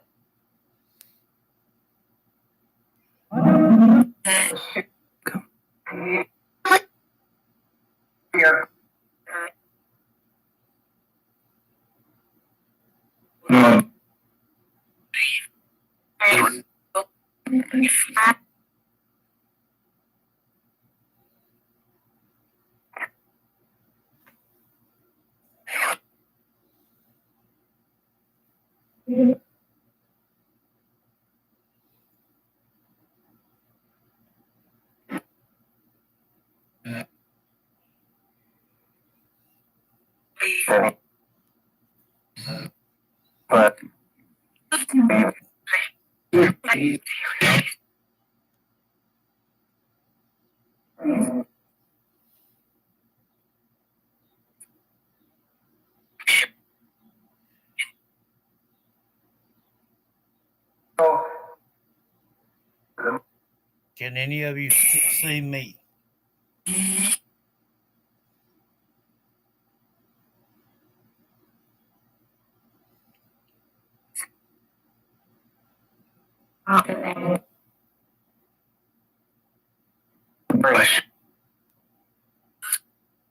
Can any of you see me?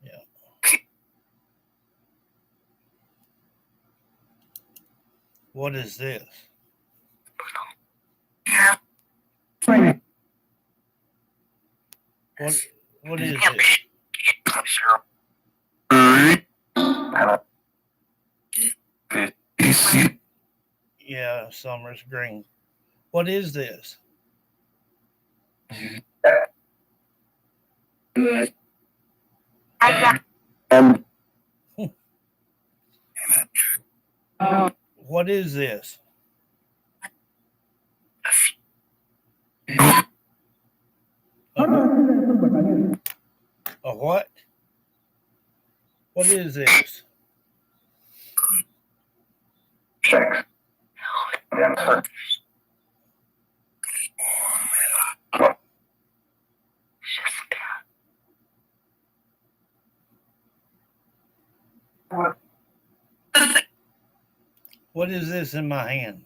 Yeah. What is this? What is it? Yeah, summer's green. What is this? What is this? A what? What is this? What is this in my hand?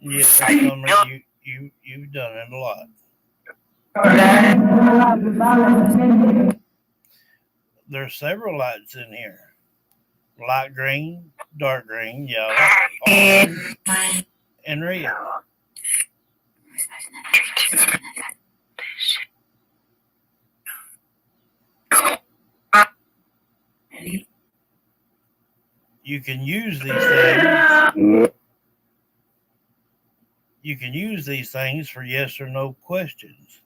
Yes, Summer, you've done it a lot. There's several lights in here. Light green, dark green, yellow, orange, and red. You can use these things. You can use these things for yes or no questions.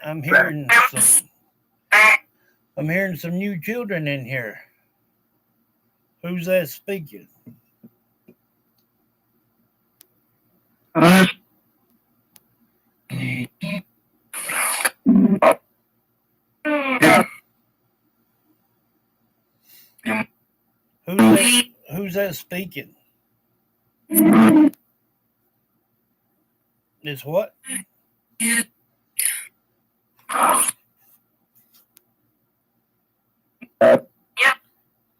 I'm hearing some new children in here. Who's that speaking? Who's that speaking? It's what?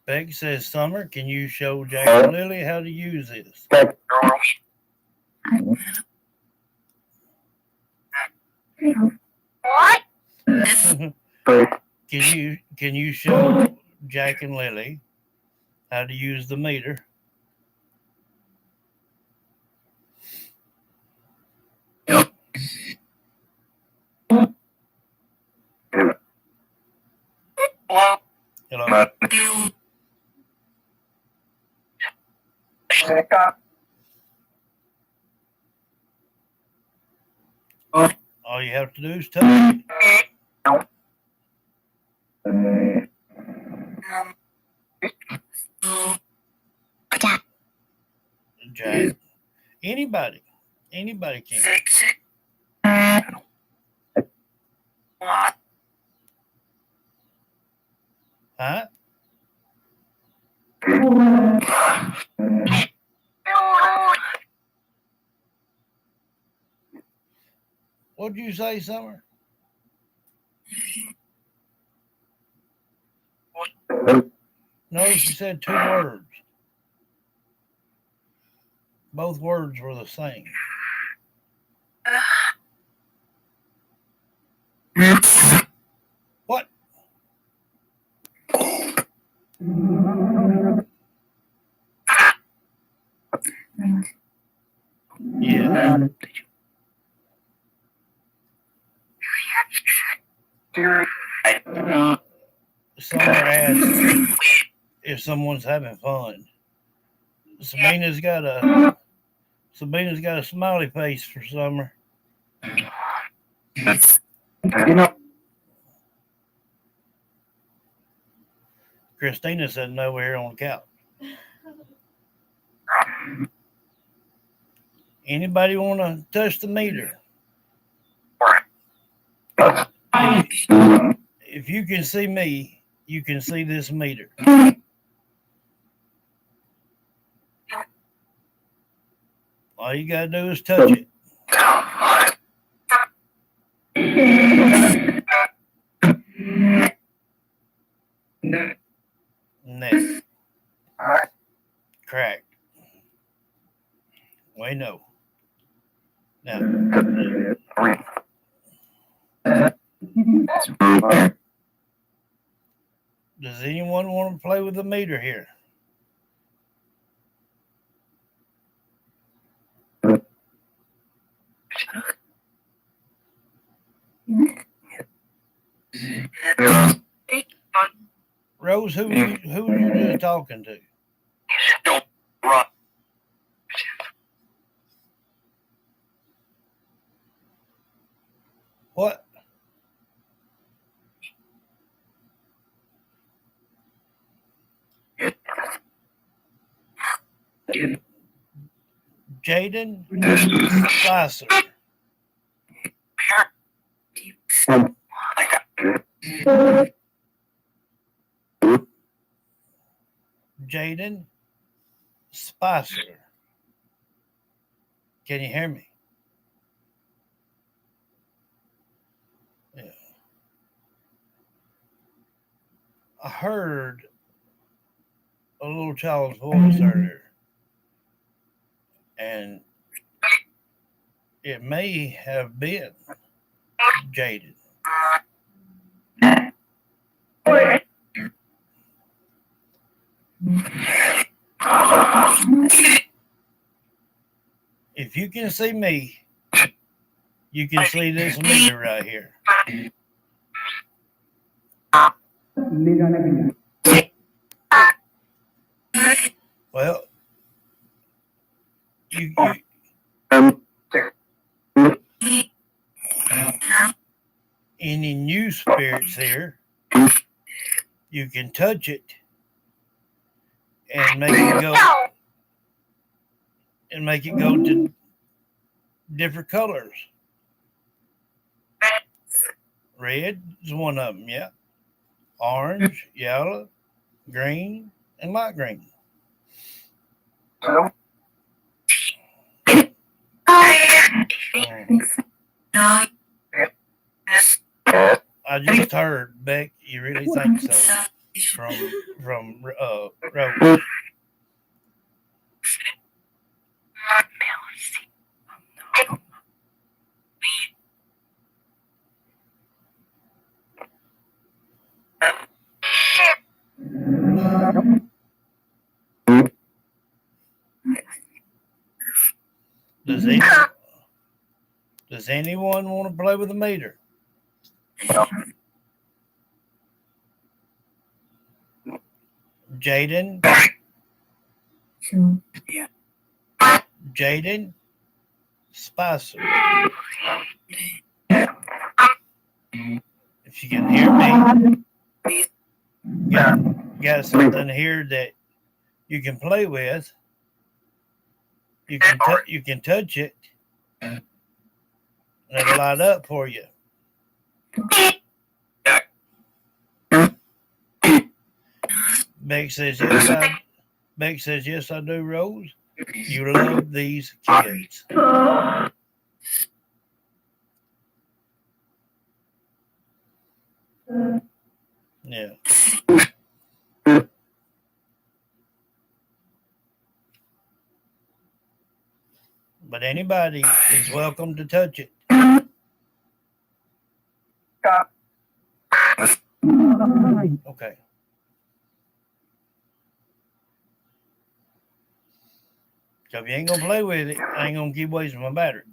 Beck says, Summer, can you show Jack and Lily how to use this? What? Can you show Jack and Lily how to use the meter? Hello. All you have to do is touch it. Jack. Anybody can. Huh? What'd you say, Summer? No, she said 2 words. Both words were the same. What? Yeah. Summer asked if someone's having fun. Sabina's got a smiley face for Summer. Christina's sitting over here on the couch. Anybody want to touch the meter? If you can see me, you can see this meter. All you gotta do is touch it. Net. Cracked. Wait, no. Now. Does anyone want to play with the meter here? Rose, who were you just talking to? What? Jaden Spicer. Jaden Spicer. Can you hear me? Yeah. I heard a little child's voice earlier, and it may have been Jaden. If you can see me, you can see this meter right here. Well, any new spirits here, you can touch it and make it go to different colors. Red is one of them, yeah. Orange, yellow, green, and light green. I just heard, Beck, you really think so? From Rose. Does anyone want to play with the meter? Jaden? Yeah. Jaden? Spicer. If you can hear me, got something here that you can play with. You can touch it, and it'll light up for you. Beck says yes, I do, Rose. You love these kids. Yeah. But anybody is welcome to touch it. Okay. So if you ain't gonna play with it, I ain't gonna keep wasting my battery.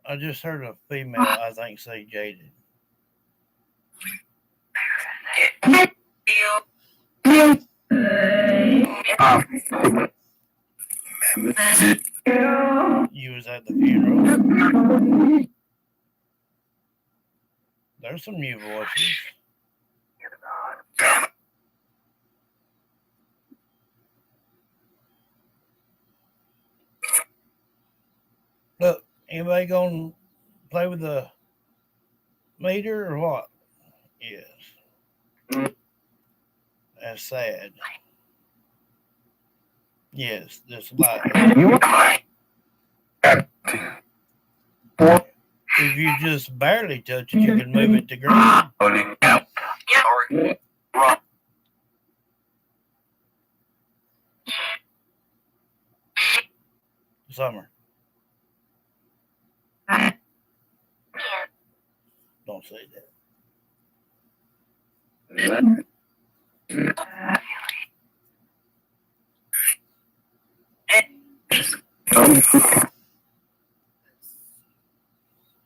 I just heard a female, I think, say Jaden. You was at the funeral. There's some new voices. Look, anybody gonna play with the meter or what? Yes. That's sad. Yes, there's light. If you just barely touch it, you can move it to green. Summer. Don't say that.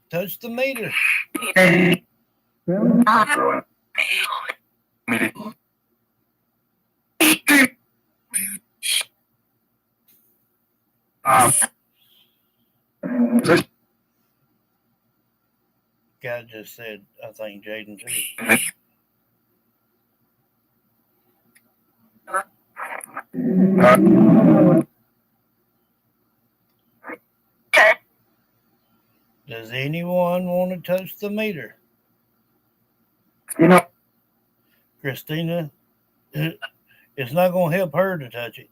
Touch the meter. Guy just said, I think Jaden too. Does anyone want to touch the meter? Christina, it's not going to help her to touch it.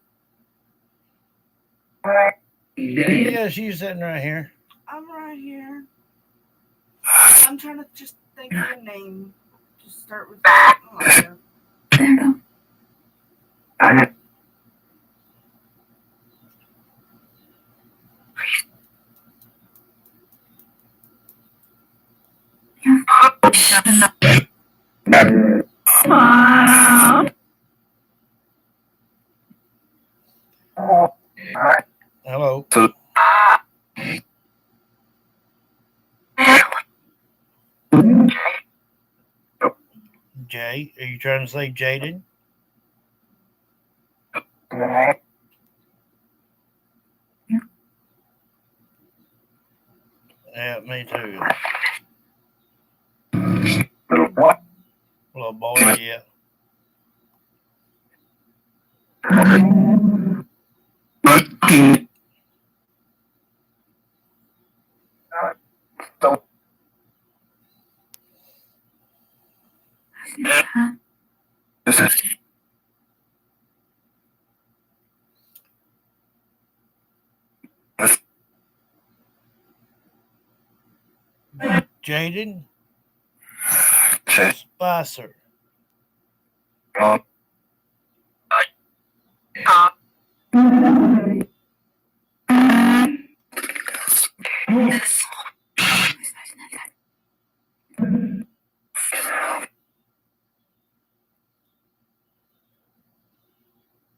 Yeah, she's sitting right here. I'm right here. I'm trying to just think of your name. Just start with Monica. Hello. Jay, are you trying to say Jaden? Yeah, me too. Little boy, yeah. Jaden Spicer.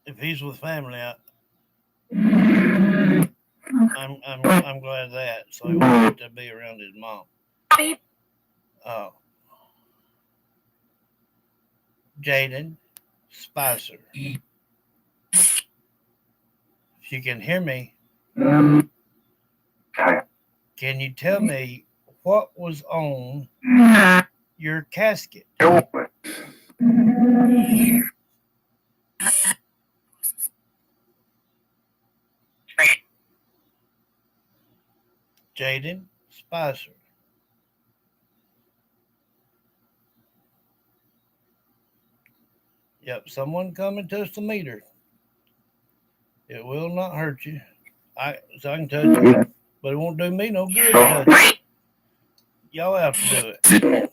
If he's with family, I'm glad of that. So he won't get to be around his mom. Jaden Spicer. If you can hear me, can you tell me what was on your casket? Jaden Spicer. Yep, someone come and touch the meter. It will not hurt you. I can touch it, but it won't do me no good to touch it. Y'all have to do it.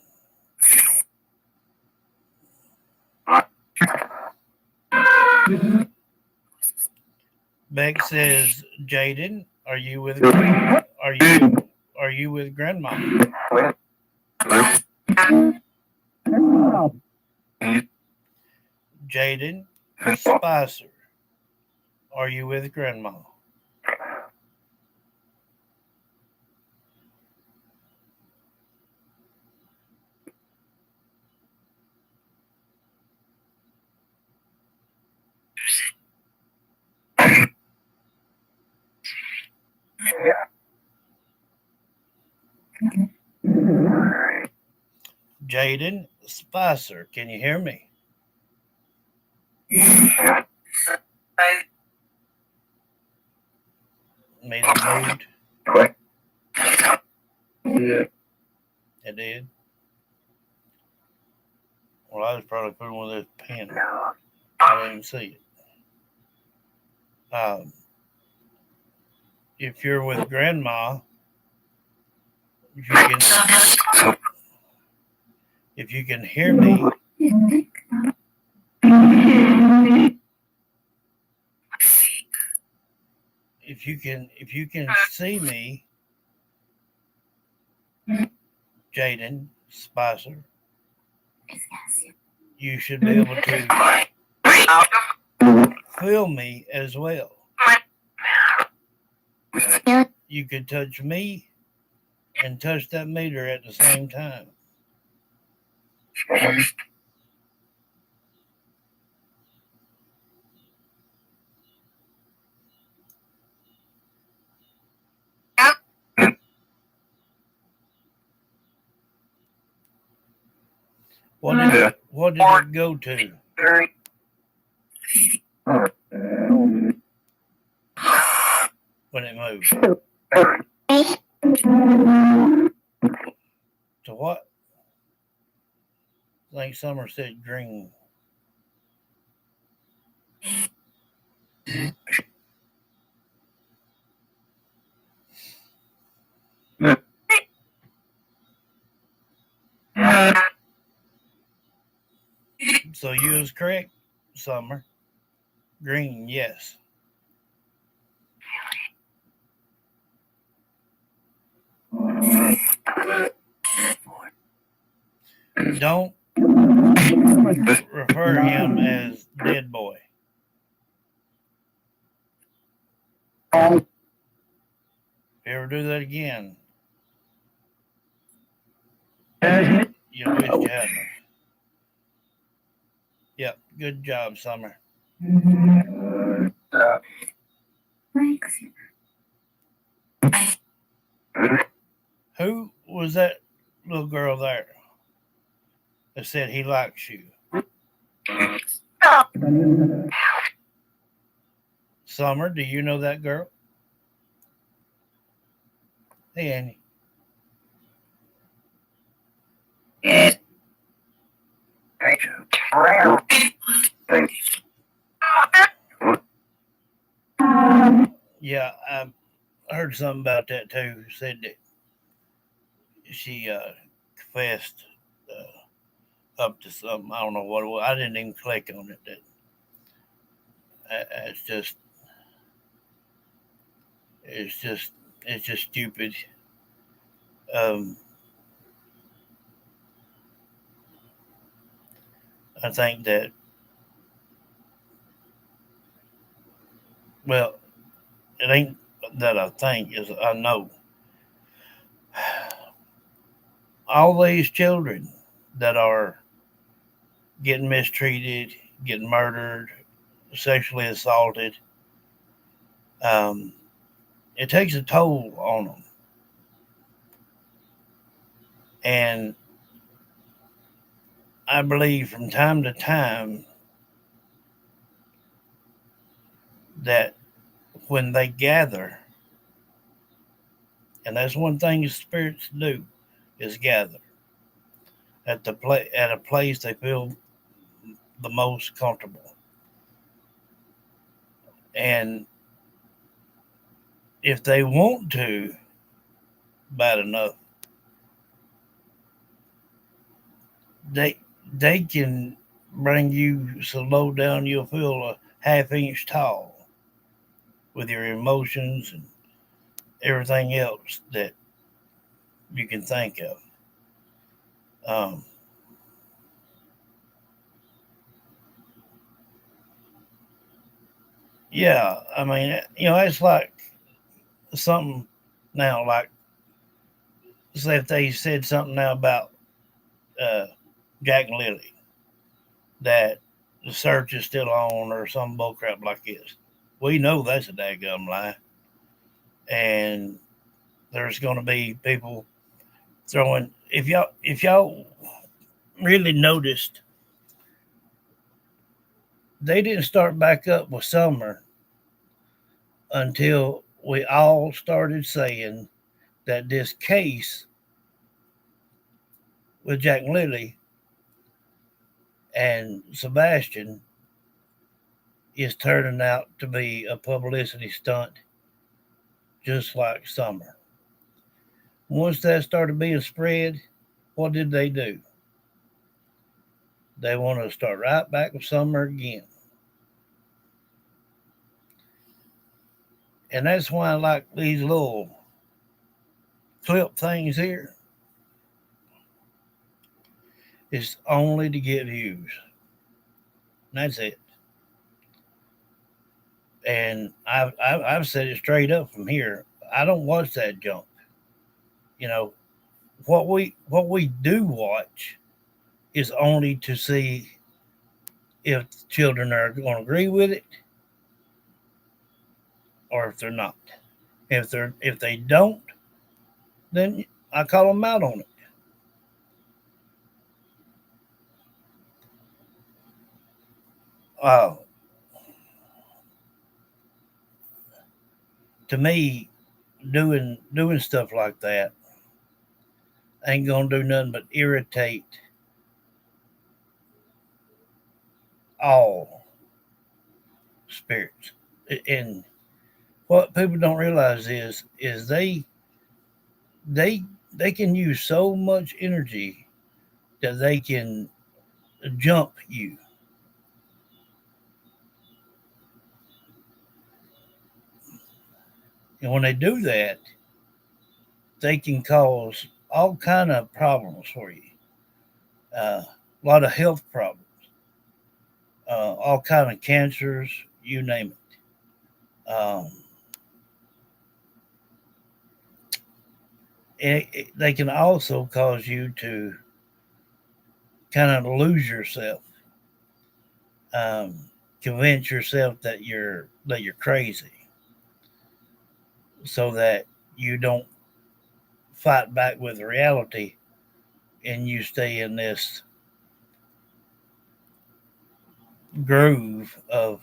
Beck says, Jaden, are you with grandma? Jaden Spicer, are you with grandma? Jaden Spicer, can you hear me? Made a mood. It did. Well, I was probably putting one of those pins. I didn't even see it. If you're with grandma, if you can hear me, if you can see me, Jaden Spicer, you should be able to feel me as well. You could touch me and touch that meter at the same time. What did it go to? When it moved? To what? I think Summer said green. So you was correct, Summer. Green, yes. Don't refer him as dead boy. If you ever do that again, Uh, you wish you hadn't. Yep, good job, Summer. Thanks. Who was that little girl there that said he likes you? Summer, do you know that girl? Hey, Annie. Yeah, I heard something about that too. Said that she confessed up to something. I don't know what it was. I didn't even click on it. It's just, it's just, it's just stupid. Um, I think that, well, it ain't that I think, is I know. All these children that are getting mistreated, getting murdered, sexually assaulted, um, it takes a toll on them. And I believe from time to time that when they gather, and that's one thing spirits do, is gather at at a place they feel the most comfortable. And if they want to, bad enough, they they can bring you so low down you'll feel a half-inch tall with your emotions and everything else that you can think of. Um, yeah, I mean, it's like something now, like say if they said something now about uh, Jack and Lily, that the search is still on or some bullcrap like this. We know that's a daggum lie, and there's going to be people throwing. If y'all really noticed, they didn't start back up with Summer until we all started saying that this case with Jack and Lily and Sebastian is turning out to be a publicity stunt, just like Summer. Once that started being spread, what did they do? They want to start right back with Summer again. And that's why I like these little clip things here. It's only to get views. And that's it. And I've said it straight up from here. I don't watch that junk. You know, what we do watch is only to see if children are going to agree with it or if they're not. If they don't, then I call them out on it. Uh, to me, doing stuff like that ain't gonna do nothing but irritate all spirits. And what people don't realize is they they can use so much energy that they can jump you. And when they do that, they can cause all kind of problems for you. A lot of health problems, all kind of cancers, you name it. They can also cause you to kind of lose yourself, um, convince yourself that you're crazy, so that you don't fight back with reality and you stay in this groove of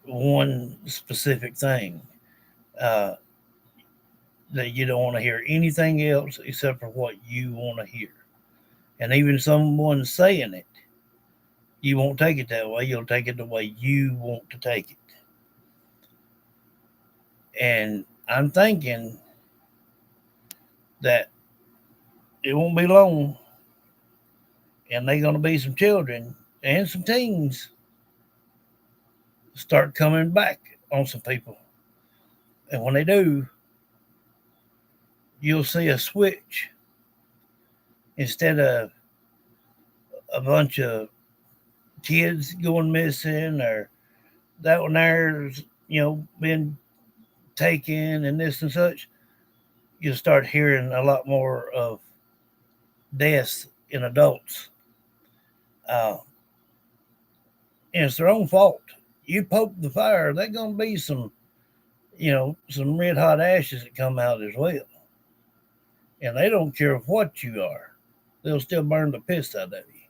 one specific thing, uh, that you don't want to hear anything else except for what you want to hear. And even someone saying it, you won't take it that way. You'll take it the way you want to take it. And I'm thinking that it won't be long, and they're going to be some children and some teens start coming back on some people. And when they do, you'll see a switch. Instead of a bunch of kids going missing, or that one there's, been taken and this and such, you'll start hearing a lot more of deaths in adults. Uh, and it's their own fault. You poke the fire, there's going to be some red hot ashes that come out as well. And they don't care what you are, they'll still burn the piss out of you.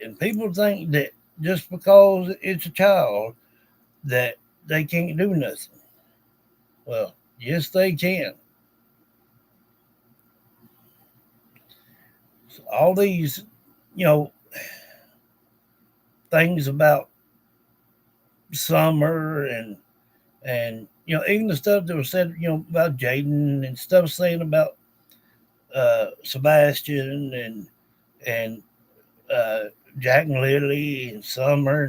And people think that just because it's a child that they can't do nothing. Well, yes, they can. So all these, you know, things about summer and even the stuff that was said, about Jaden, and stuff saying about Sebastian and Jack and Lily and Summer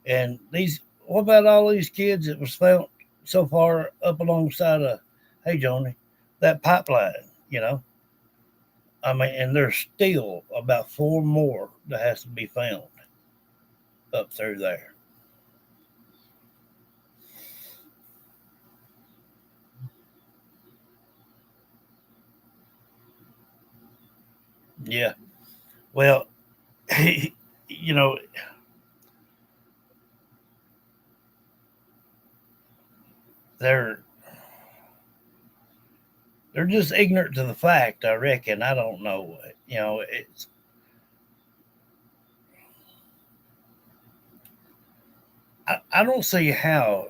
and these. What about all these kids that was found so far up alongside of, hey Joni, that pipeline? I mean, and there's still about 4 more that has to be found up through there. Yeah. Well, you know, they're they're just ignorant to the fact, I reckon. I don't know. It's I don't see how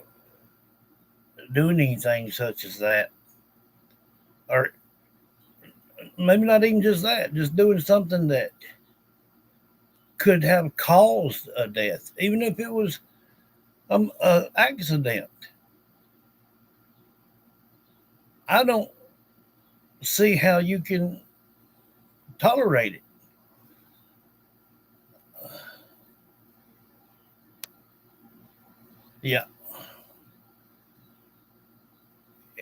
doing anything such as that, or maybe not even just that, just doing something that could have caused a death, even if it was an accident. I don't see how you can tolerate it. Yeah.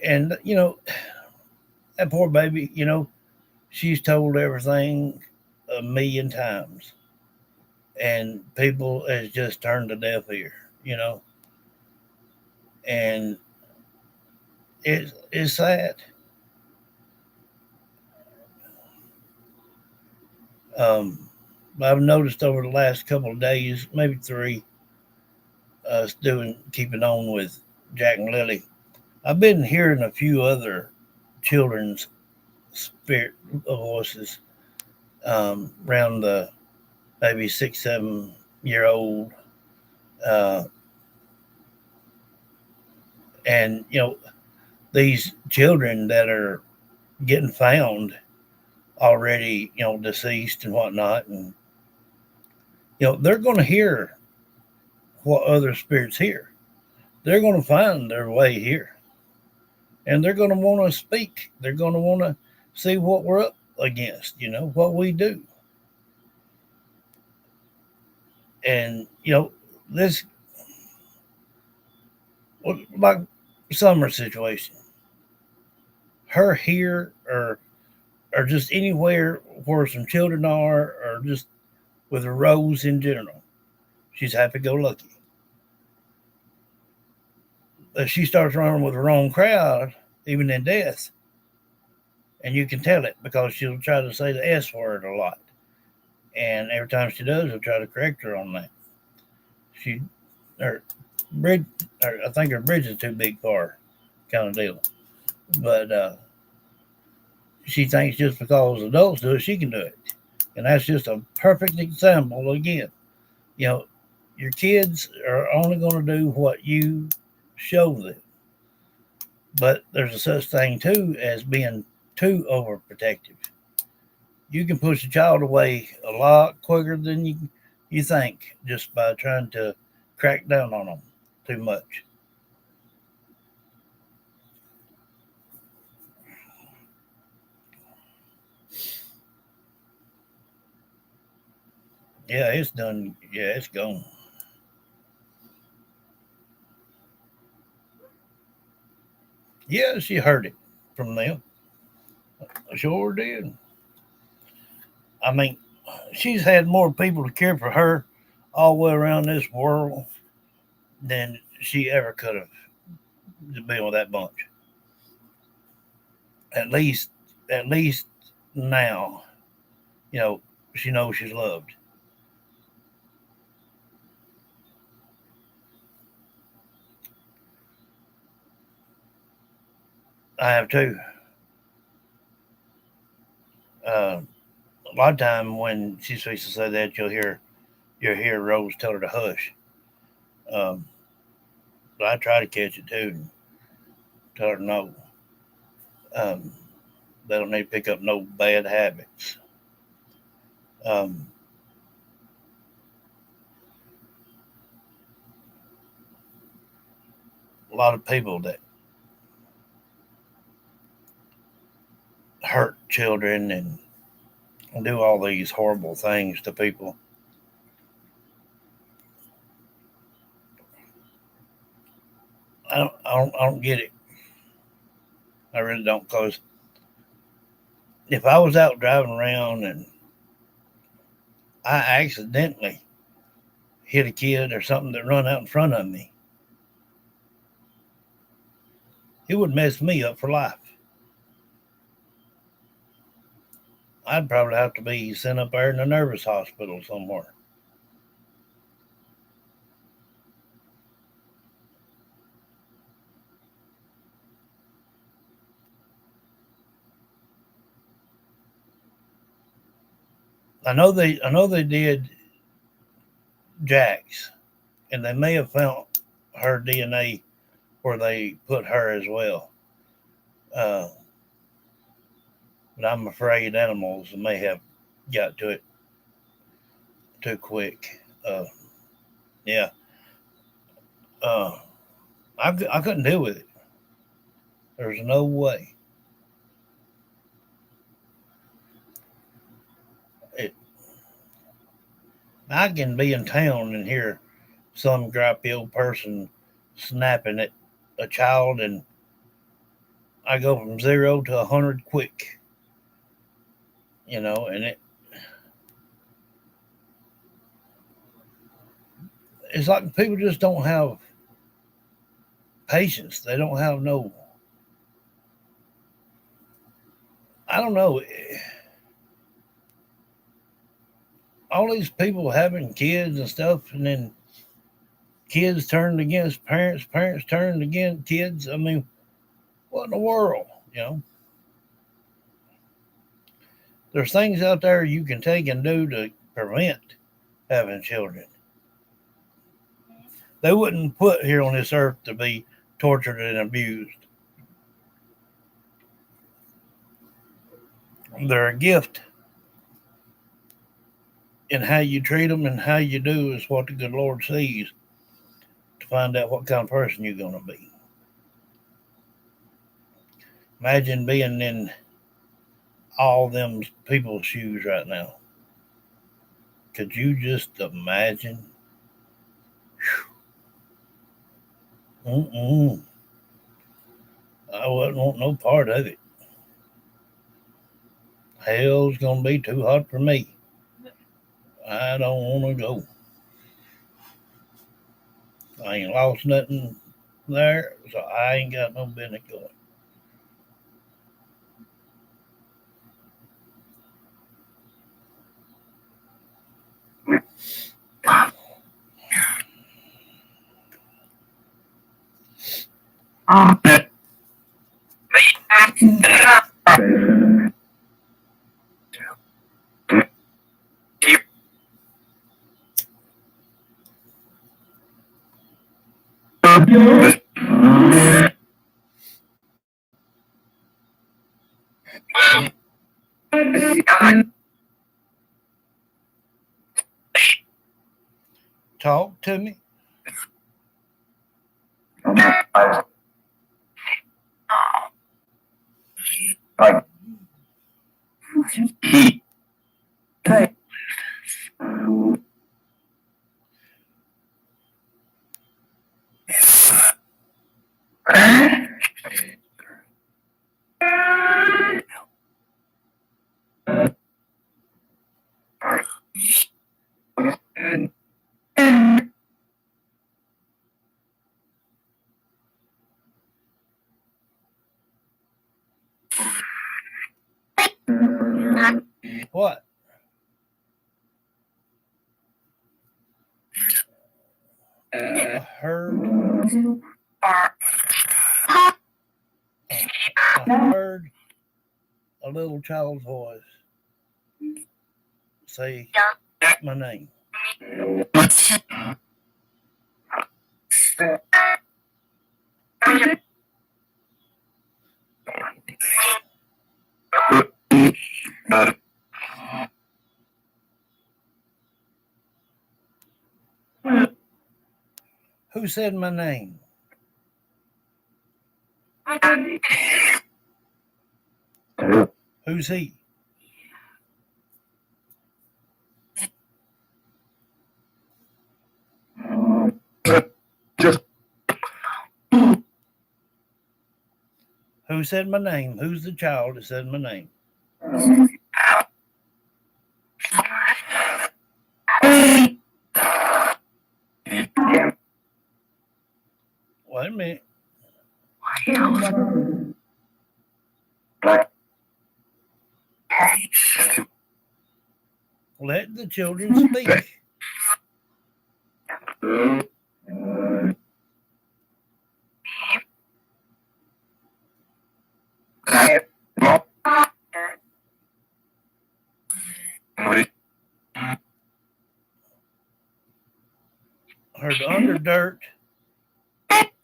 And, that poor baby, she's told everything a million times. And people has just turned a deaf ear, and it's sad. Um, I've noticed over the last couple of days, maybe 3, us keeping on with Jack and Lily. I've been hearing a few other children's spirit voices, around the maybe 6, 7 year old, uh, and these children that are getting found already, deceased and whatnot, and they're going to hear what other spirits hear. They're going to find their way here, and they're going to want to speak. They're going to want to see what we're up against, what we do. And this, like Summer situation, her here or just anywhere where some children are, or just with a Rose in general, she's happy go lucky. If she starts running with the wrong crowd, even in death, and you can tell it because she'll try to say the S word a lot. And every time she does, I'll try to correct her on that. Her bridge, I think her bridge is too big for her, kind of deal. But she thinks just because adults do it, she can do it. And that's just a perfect example again. You know, your kids are only going to do what you show them. But there's a such thing too as being too overprotective. You can push a child away a lot quicker than you think just by trying to crack down on them too much. Yeah, it's done. Yeah, it's gone. Yeah, she heard it from them. I sure did. I mean, she's had more people to care for her all the way around this world than she ever could have been with that bunch. At least, at least now, you know, she knows she's loved. I have too. A lot of time when she's supposed to say that, you'll hear Rose tell her to hush. Um, but I try to catch it too, and tell her no. Um, they don't need to pick up no bad habits. Um, a lot of people that hurt children and do all these horrible things to people. I don't get it. I really don't. Cause if I was out driving around and I accidentally hit a kid or something that run out in front of me, it would mess me up for life. I'd probably have to be sent up there in a nervous hospital somewhere. I know they did Jack's, and they may have found her DNA where they put her as well. Uh, but I'm afraid animals may have got to it too quick. Yeah, uh, I couldn't deal with it. There's no way. It, I can be in town and hear some grumpy old person snapping at a child, and I go from 0 to 100 quick, you know, and it's like people just don't have patience. They don't have no, I don't know. All these people having kids and stuff, and then kids turned against parents, parents turned against kids. I mean, what in the world, you know? There's things out there you can take and do to prevent having children. They wouldn't put here on this earth to be tortured and abused. They're a gift, and how you treat them and how you do is what the good Lord sees to find out what kind of person you're going to be. Imagine being in all them people's shoes right now. Could you just imagine? Mm-mm. I wouldn't want no part of it. Hell's gonna be too hot for me. I don't want to go. I ain't lost nothing there, so I ain't got no business going. Talk to me. What? I heard a little child's voice say my name. Who said my name? Who's he? Who said my name? Who's the child that said my name? Wait a minute. Let the children speak. Heard under dirt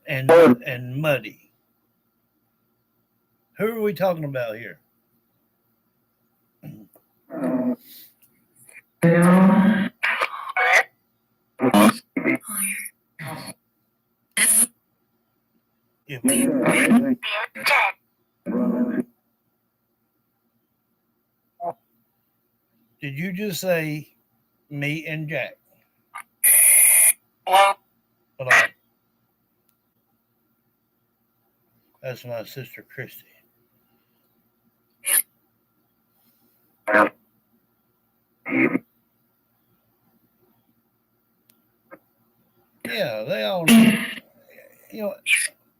and muddy. Who are we talking about here? Did you just say me and Jack? Hello. That's my sister Christy. Yeah, they all need,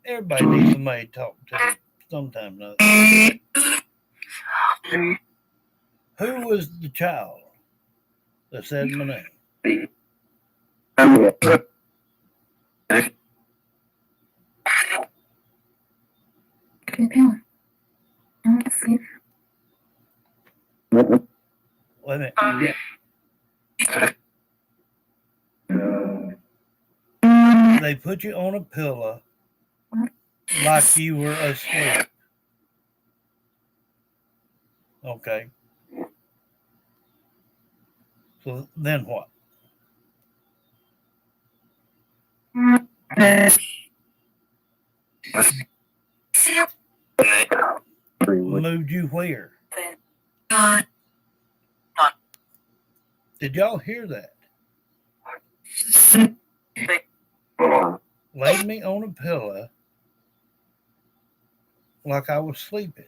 everybody needs somebody to talk to sometime or another. Who was the child that said my name? Wait a minute. They put you on a pillow like you were asleep. Okay. So then what? Moved you where? Did y'all hear that? Laid me on a pillow like I was sleeping.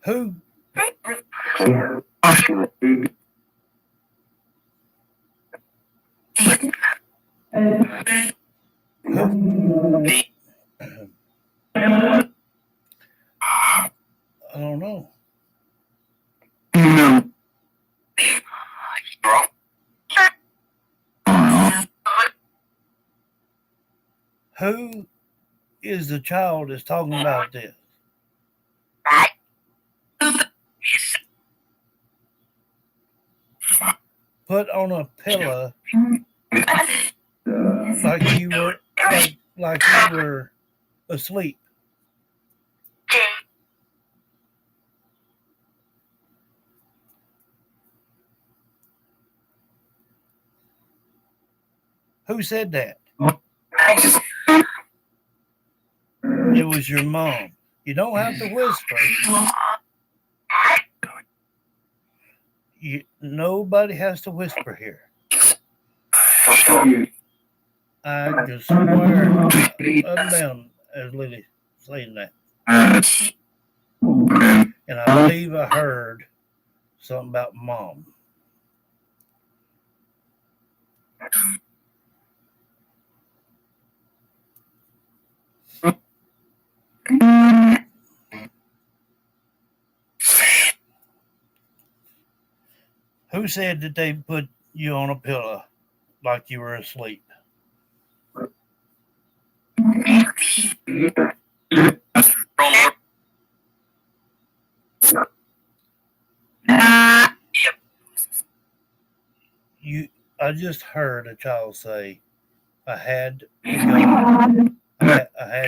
Who? I don't know. Who is the child that's talking about this? Put on a pillow like you were asleep. Who said that? It was your mom. You don't have to whisper. Nobody has to whisper here. I can swear up and down as Lily saying that. And I believe I heard something about mom. Who said that they put you on a pillow like you were asleep? I just heard a child say, I had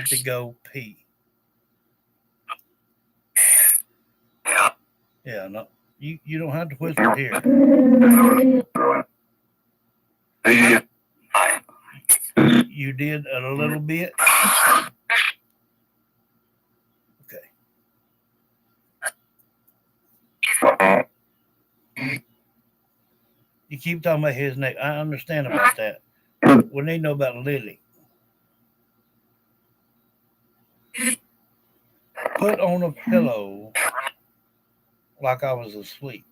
to go pee. Yeah, no, you don't have to whisper here. You did a little bit. Okay. You keep talking about his neck. I understand about that. We need to know about Lily. Put on a pillow like I was asleep.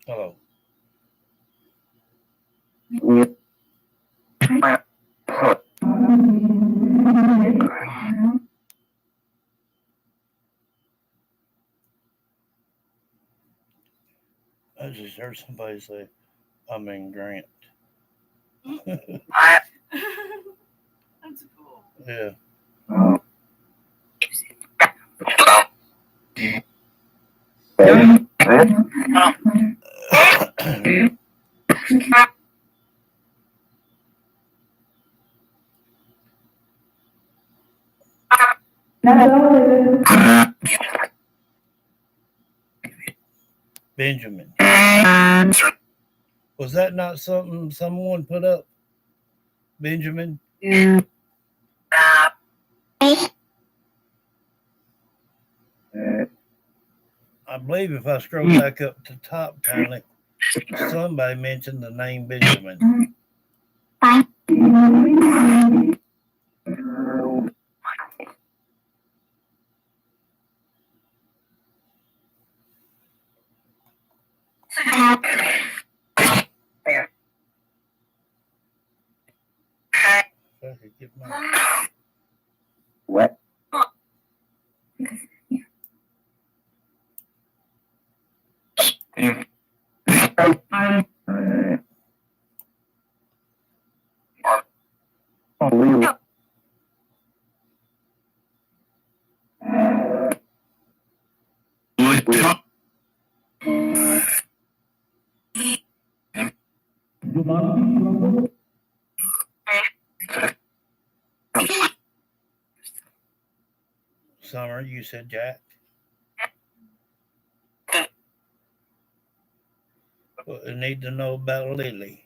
Hello. I just heard somebody say, I'm in Grant. That's cool. Yeah. Benjamin. Was that not something someone put up? Benjamin? I believe if I scroll back up to the top, kindly, somebody mentioned the name Benjamin. If I could get my... What? You said Jack. Well, I need to know about Lily.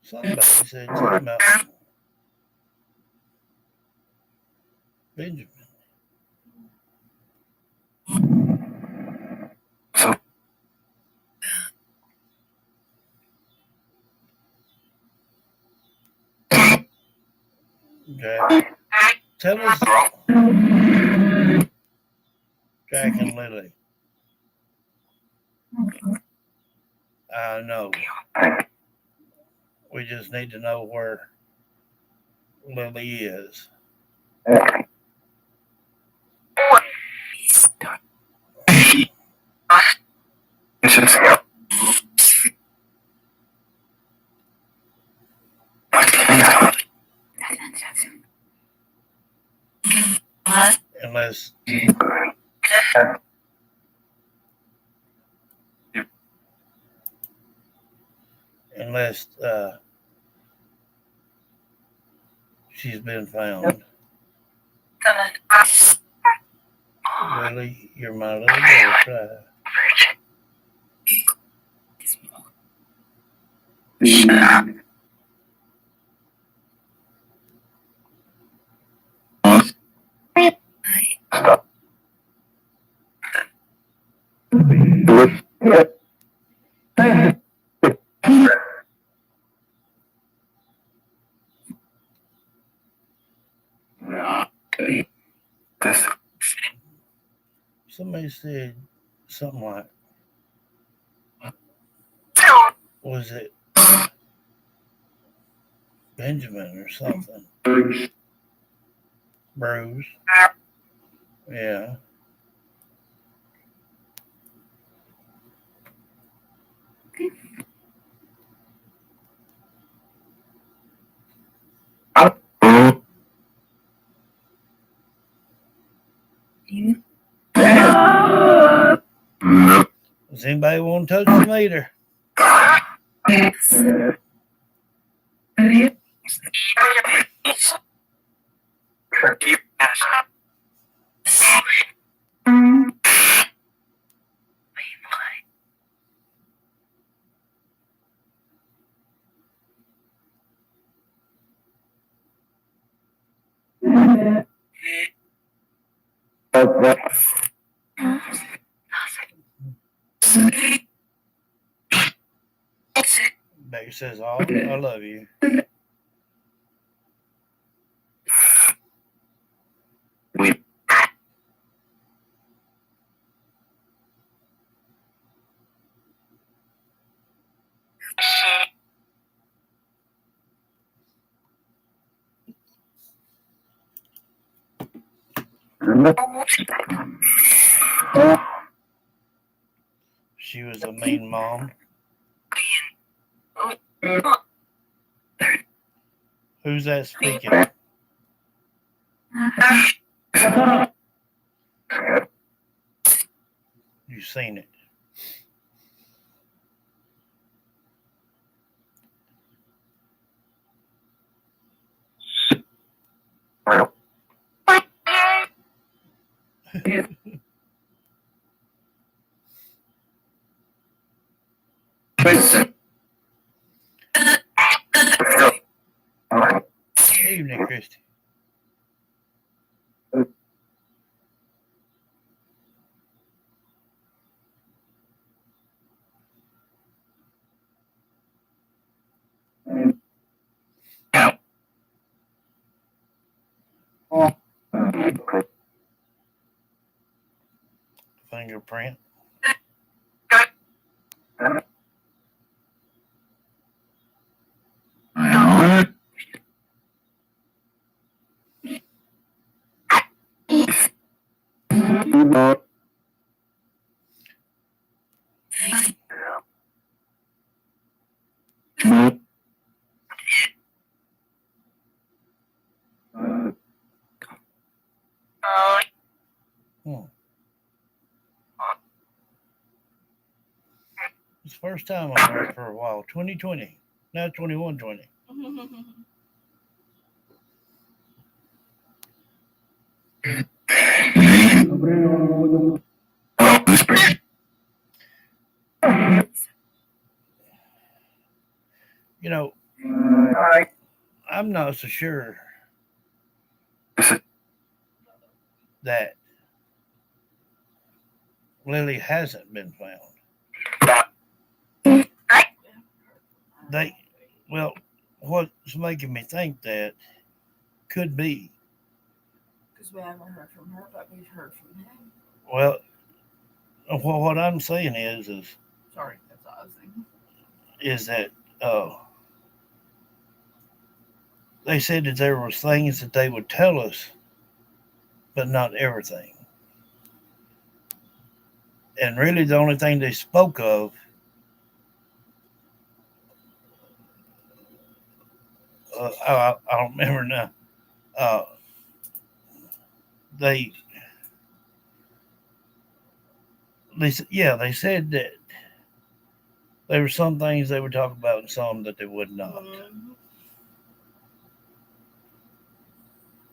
Somebody said something about Benjamin. Jack. Tell us, Jack and Lily. I know. We just need to know where Lily is. Unless she's been found. Lily, you're my little butterfly. Somebody said something like, was it Benjamin or something? Bruce. Yeah. Does anybody want to touch the meter? Becky says, "Oh, I love you." She was a mean mom. Who's that speaking? You've seen it. Evening, Christy. Fingerprint. first time I've heard for a while. 2020. Now 2120. You know, I'm not so sure that Lily hasn't been found. Well, what's making me think that could be, Because we haven't heard from her, but we've heard from him. well, what I'm saying is Sorry, that's what I was thinking. is that they said that there was things that they would tell us, but not everything. And really, the only thing they spoke of, I don't remember now. They they said that there were some things they would talk about and some that they would not. Mm-hmm.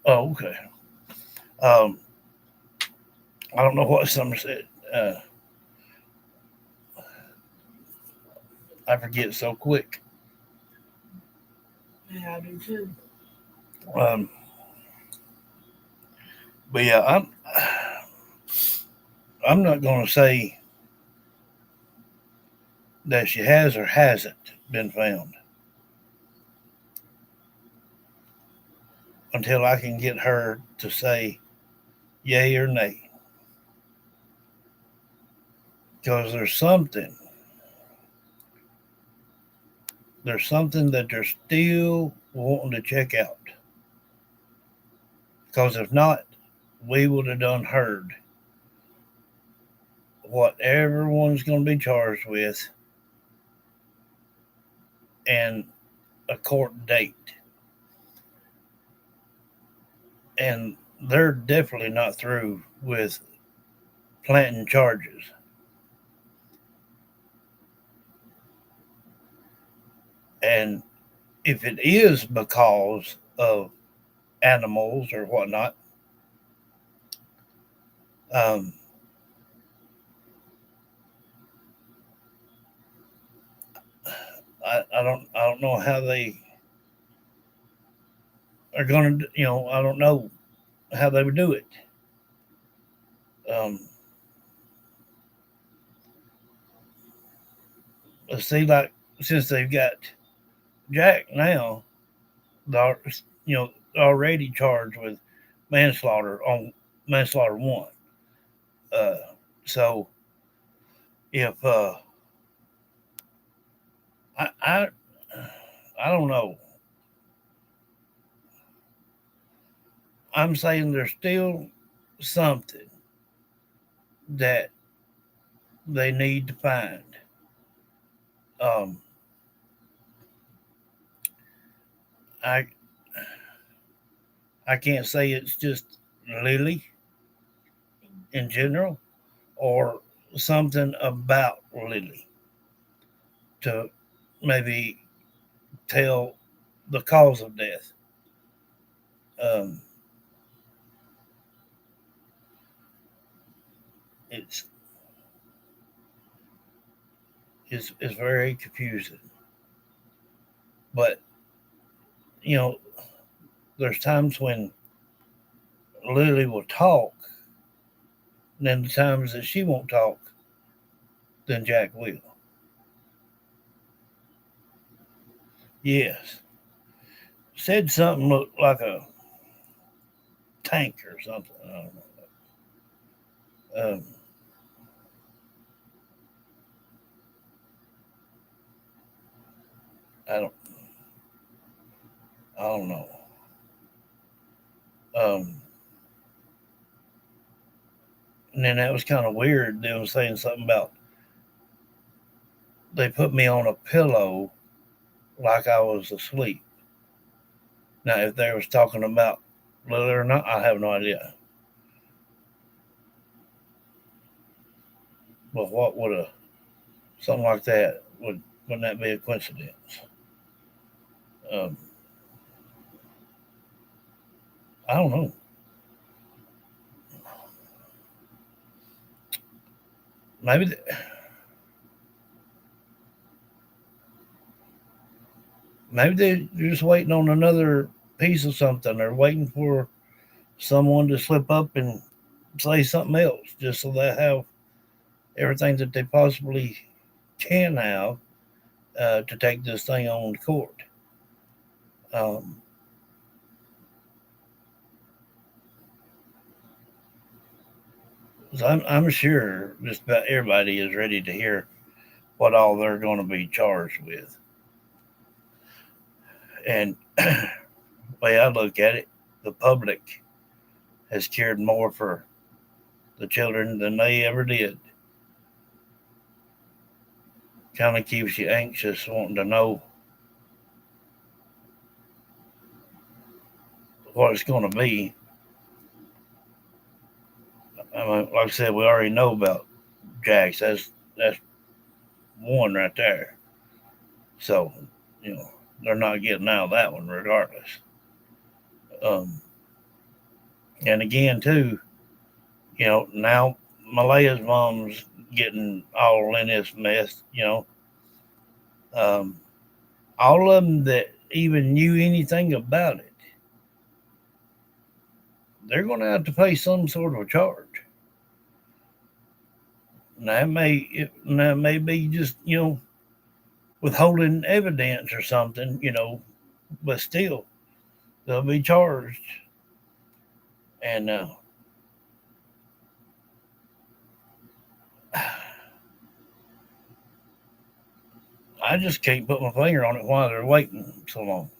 Oh, okay. I don't know what Summer said. I forget so quick. Yeah, I do too. But yeah, I'm not going to say that she has or hasn't been found until I can get her to say yay or nay. Because there's something that they're still wanting to check out. Because if not, we would have done heard what everyone's going to be charged with and a court date. And they're definitely not through with planting charges. And if it is because of animals or whatnot, I don't know how they are going to, I don't know how they would do it. Let's see, like, since they've got Jack now, already charged with manslaughter on manslaughter one. So if I don't know. I'm saying there's still something that they need to find. I can't say it's just Lily in general or something about Lily to maybe tell the cause of death. It's very confusing. But there's times when Lily will talk, and then the times that she won't talk, then Jack will. Yes. Said something looked like a tank or something. I don't know. I don't know. And then that was kind of weird. They were saying something about they put me on a pillow like I was asleep. Now, if they was talking about Lily or not, I have no idea. But what would a something like that. Wouldn't that be a coincidence? Um, I don't know. Maybe maybe they're just waiting on another piece of something. They're waiting for someone to slip up and say something else, just so they have everything that they possibly can have to take this thing on to court. Um, so I'm sure just about everybody is ready to hear what all they're going to be charged with. And the way I look at it, the public has cared more for the children than they ever did. Kind of keeps you anxious, wanting to know what it's going to be. I mean, like I said, we already know about Jax. That's one right there. So, they're not getting out of that one regardless. Um, and again, too, now Malaya's mom's getting all in this mess. Um, all of them that even knew anything about it, they're going to have to pay some sort of a charge. Now, that may be just, withholding evidence or something, but still, they'll be charged. And I just can't put my finger on it while they're waiting so long.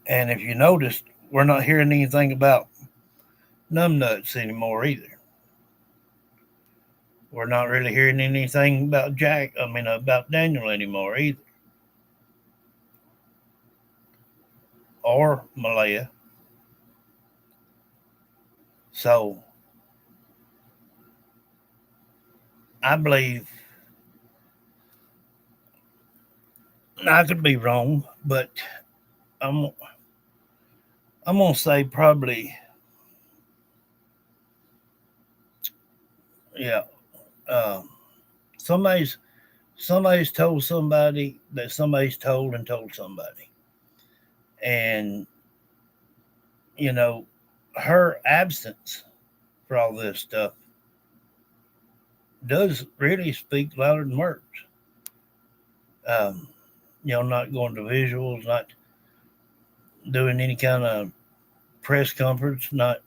And if you noticed, we're not hearing anything about numbnuts anymore either. We're not really hearing anything about about Daniel anymore either. Or Malaya. So I believe, I could be wrong, but I'm gonna say probably, yeah. Um, somebody's told somebody that somebody's told and told somebody, and you know her absence for all this stuff does really speak louder than words. Um, not going to visuals, not doing any kind of press conference, not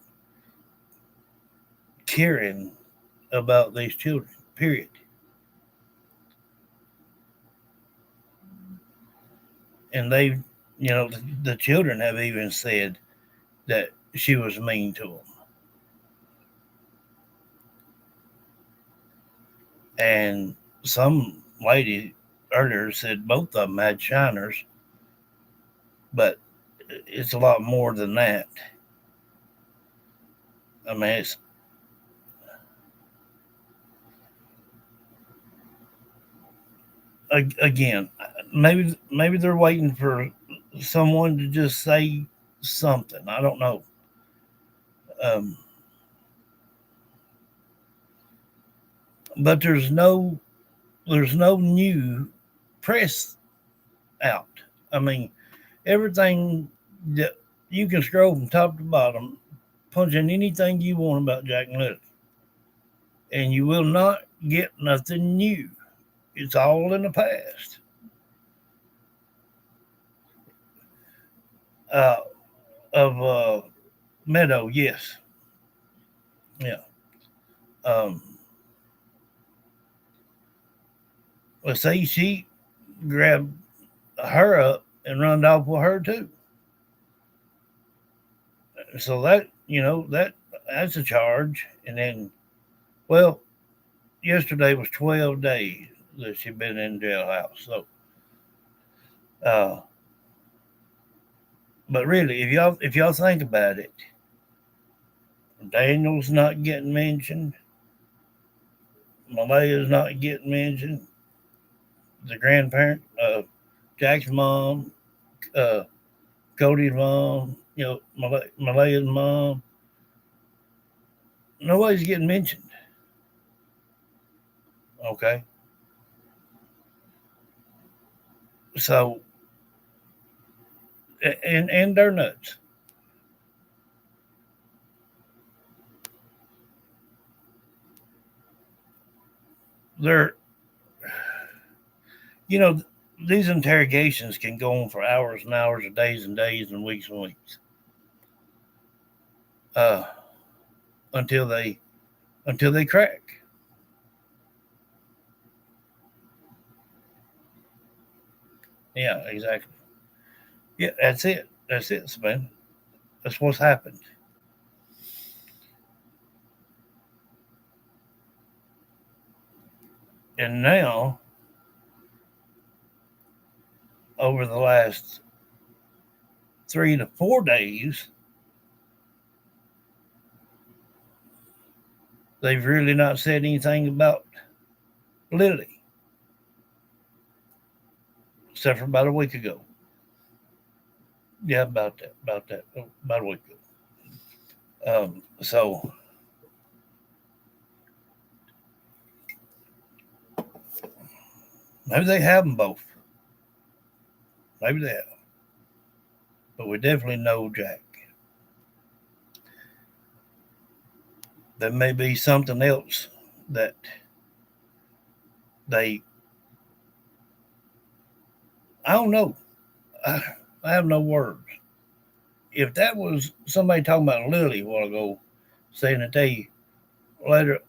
caring about these children, period. And the children have even said that she was mean to them. And some lady earlier said both of them had shiners, but it's a lot more than that. I mean, it's again, maybe they're waiting for someone to just say something. I don't know. Um, but there's no new press out. I mean, everything that you can scroll from top to bottom, punch in anything you want about Jack and Lily, and you will not get nothing new. It's all in the past. Uh, of Meadow, yes, yeah. Um, let's say she grabbed her up and run off with her too. So that's a charge. And then, well, yesterday was 12 days that she'd been in jailhouse. So, uh, but really, if y'all think about it, Daniel's not getting mentioned. Malaya's not getting mentioned. The grandparent, Jack's mom, uh, Cody's mom, Malaya's mom. Nobody's getting mentioned. Okay. So, and they're nuts. They're, you know, these interrogations can go on for hours and hours, or days and days, and weeks, uh, until they crack. Yeah, exactly. Yeah, that's it. That's it, man. That's what's happened. And now, over the last 3 to 4 days, they've really not said anything about Lily, except for about a week ago. Yeah, about a week ago. So maybe they have them both. Maybe they have, but we definitely know Jack. There may be something else that they. I don't know. I have no words. If that was somebody talking about Lily a while ago, saying that they later,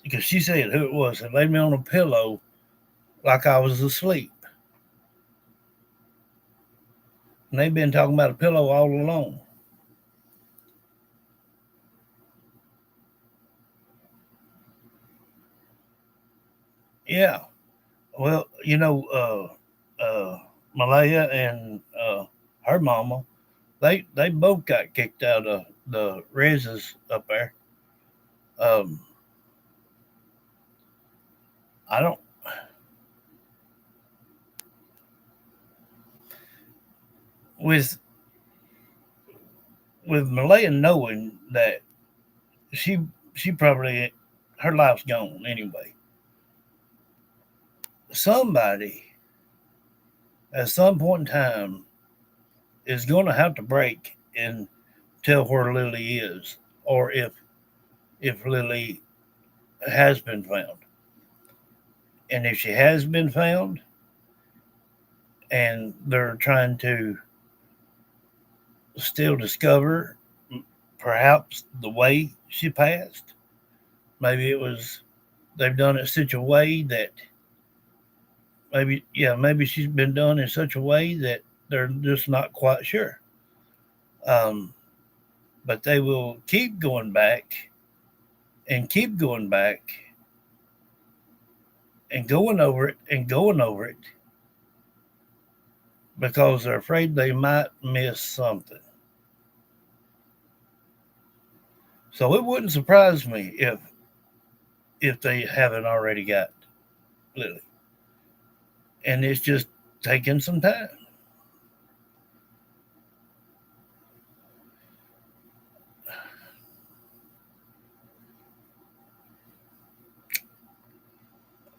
because she said who it was, and laid me on a pillow like I was asleep. And they've been talking about a pillow all along. Yeah. Well, Malaya and her mama, they both got kicked out of the reses up there. Um, I don't with Malaya knowing that she she probably her life's gone anyway. Somebody at some point in time is going to have to break and tell where Lily is, or if Lily has been found, and if she has been found, and they're trying to still discover perhaps the way she passed. Maybe it was they've done it such a way that maybe she's been done in such a way that they're just not quite sure. Um, but they will keep going back and keep going back and going over it and going over it because they're afraid they might miss something. So it wouldn't surprise me if they haven't already got Lily. And it's just taking some time.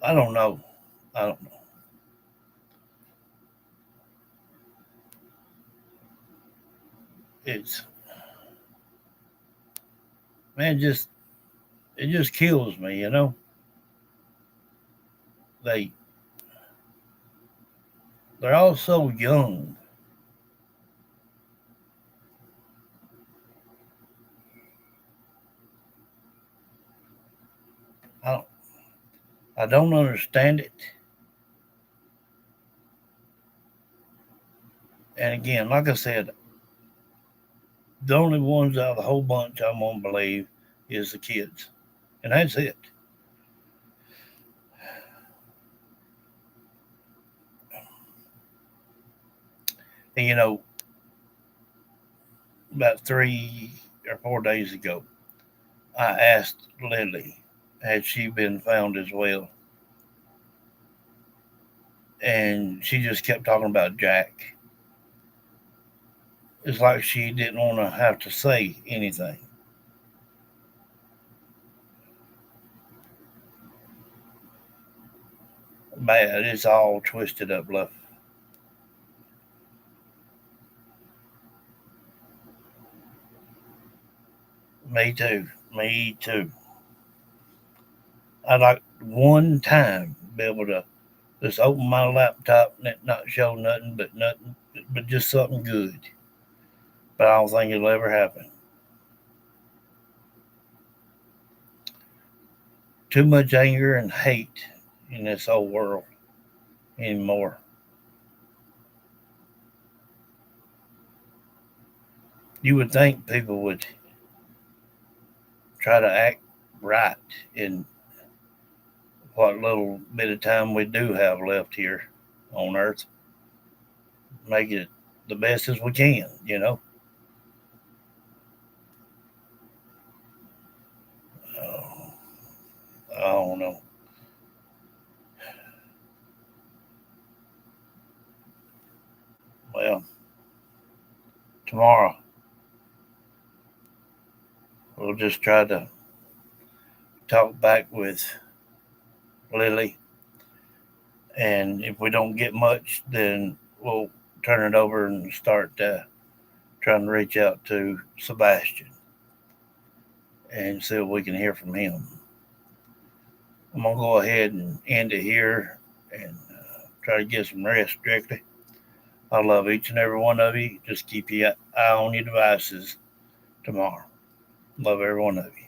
I don't know. I don't know. It's man, just it just kills me. They they're all so young. I don't I don't understand it. And again, like I said, the only ones out of the whole bunch I'm gonna believe is the kids, and that's it. And about 3 or 4 days ago, I asked Lily, had she been found as well? And she just kept talking about Jack. It's like she didn't want to have to say anything. Bad. It's all twisted up left. Me too. Me too. I'd like one time be able to just open my laptop and it not show nothing, but just something good. But I don't think it'll ever happen. Too much anger and hate in this whole world anymore. You would think people would try to act right in what little bit of time we do have left here on Earth. Make it the best as we can. Oh, I don't know. Well, tomorrow we'll just try to talk back with Lily. And if we don't get much, then we'll turn it over and start trying to reach out to Sebastian and see what we can hear from him. I'm going to go ahead and end it here and try to get some rest strictly. I love each and every one of you. Just keep your eye on your devices tomorrow. Love every one of you.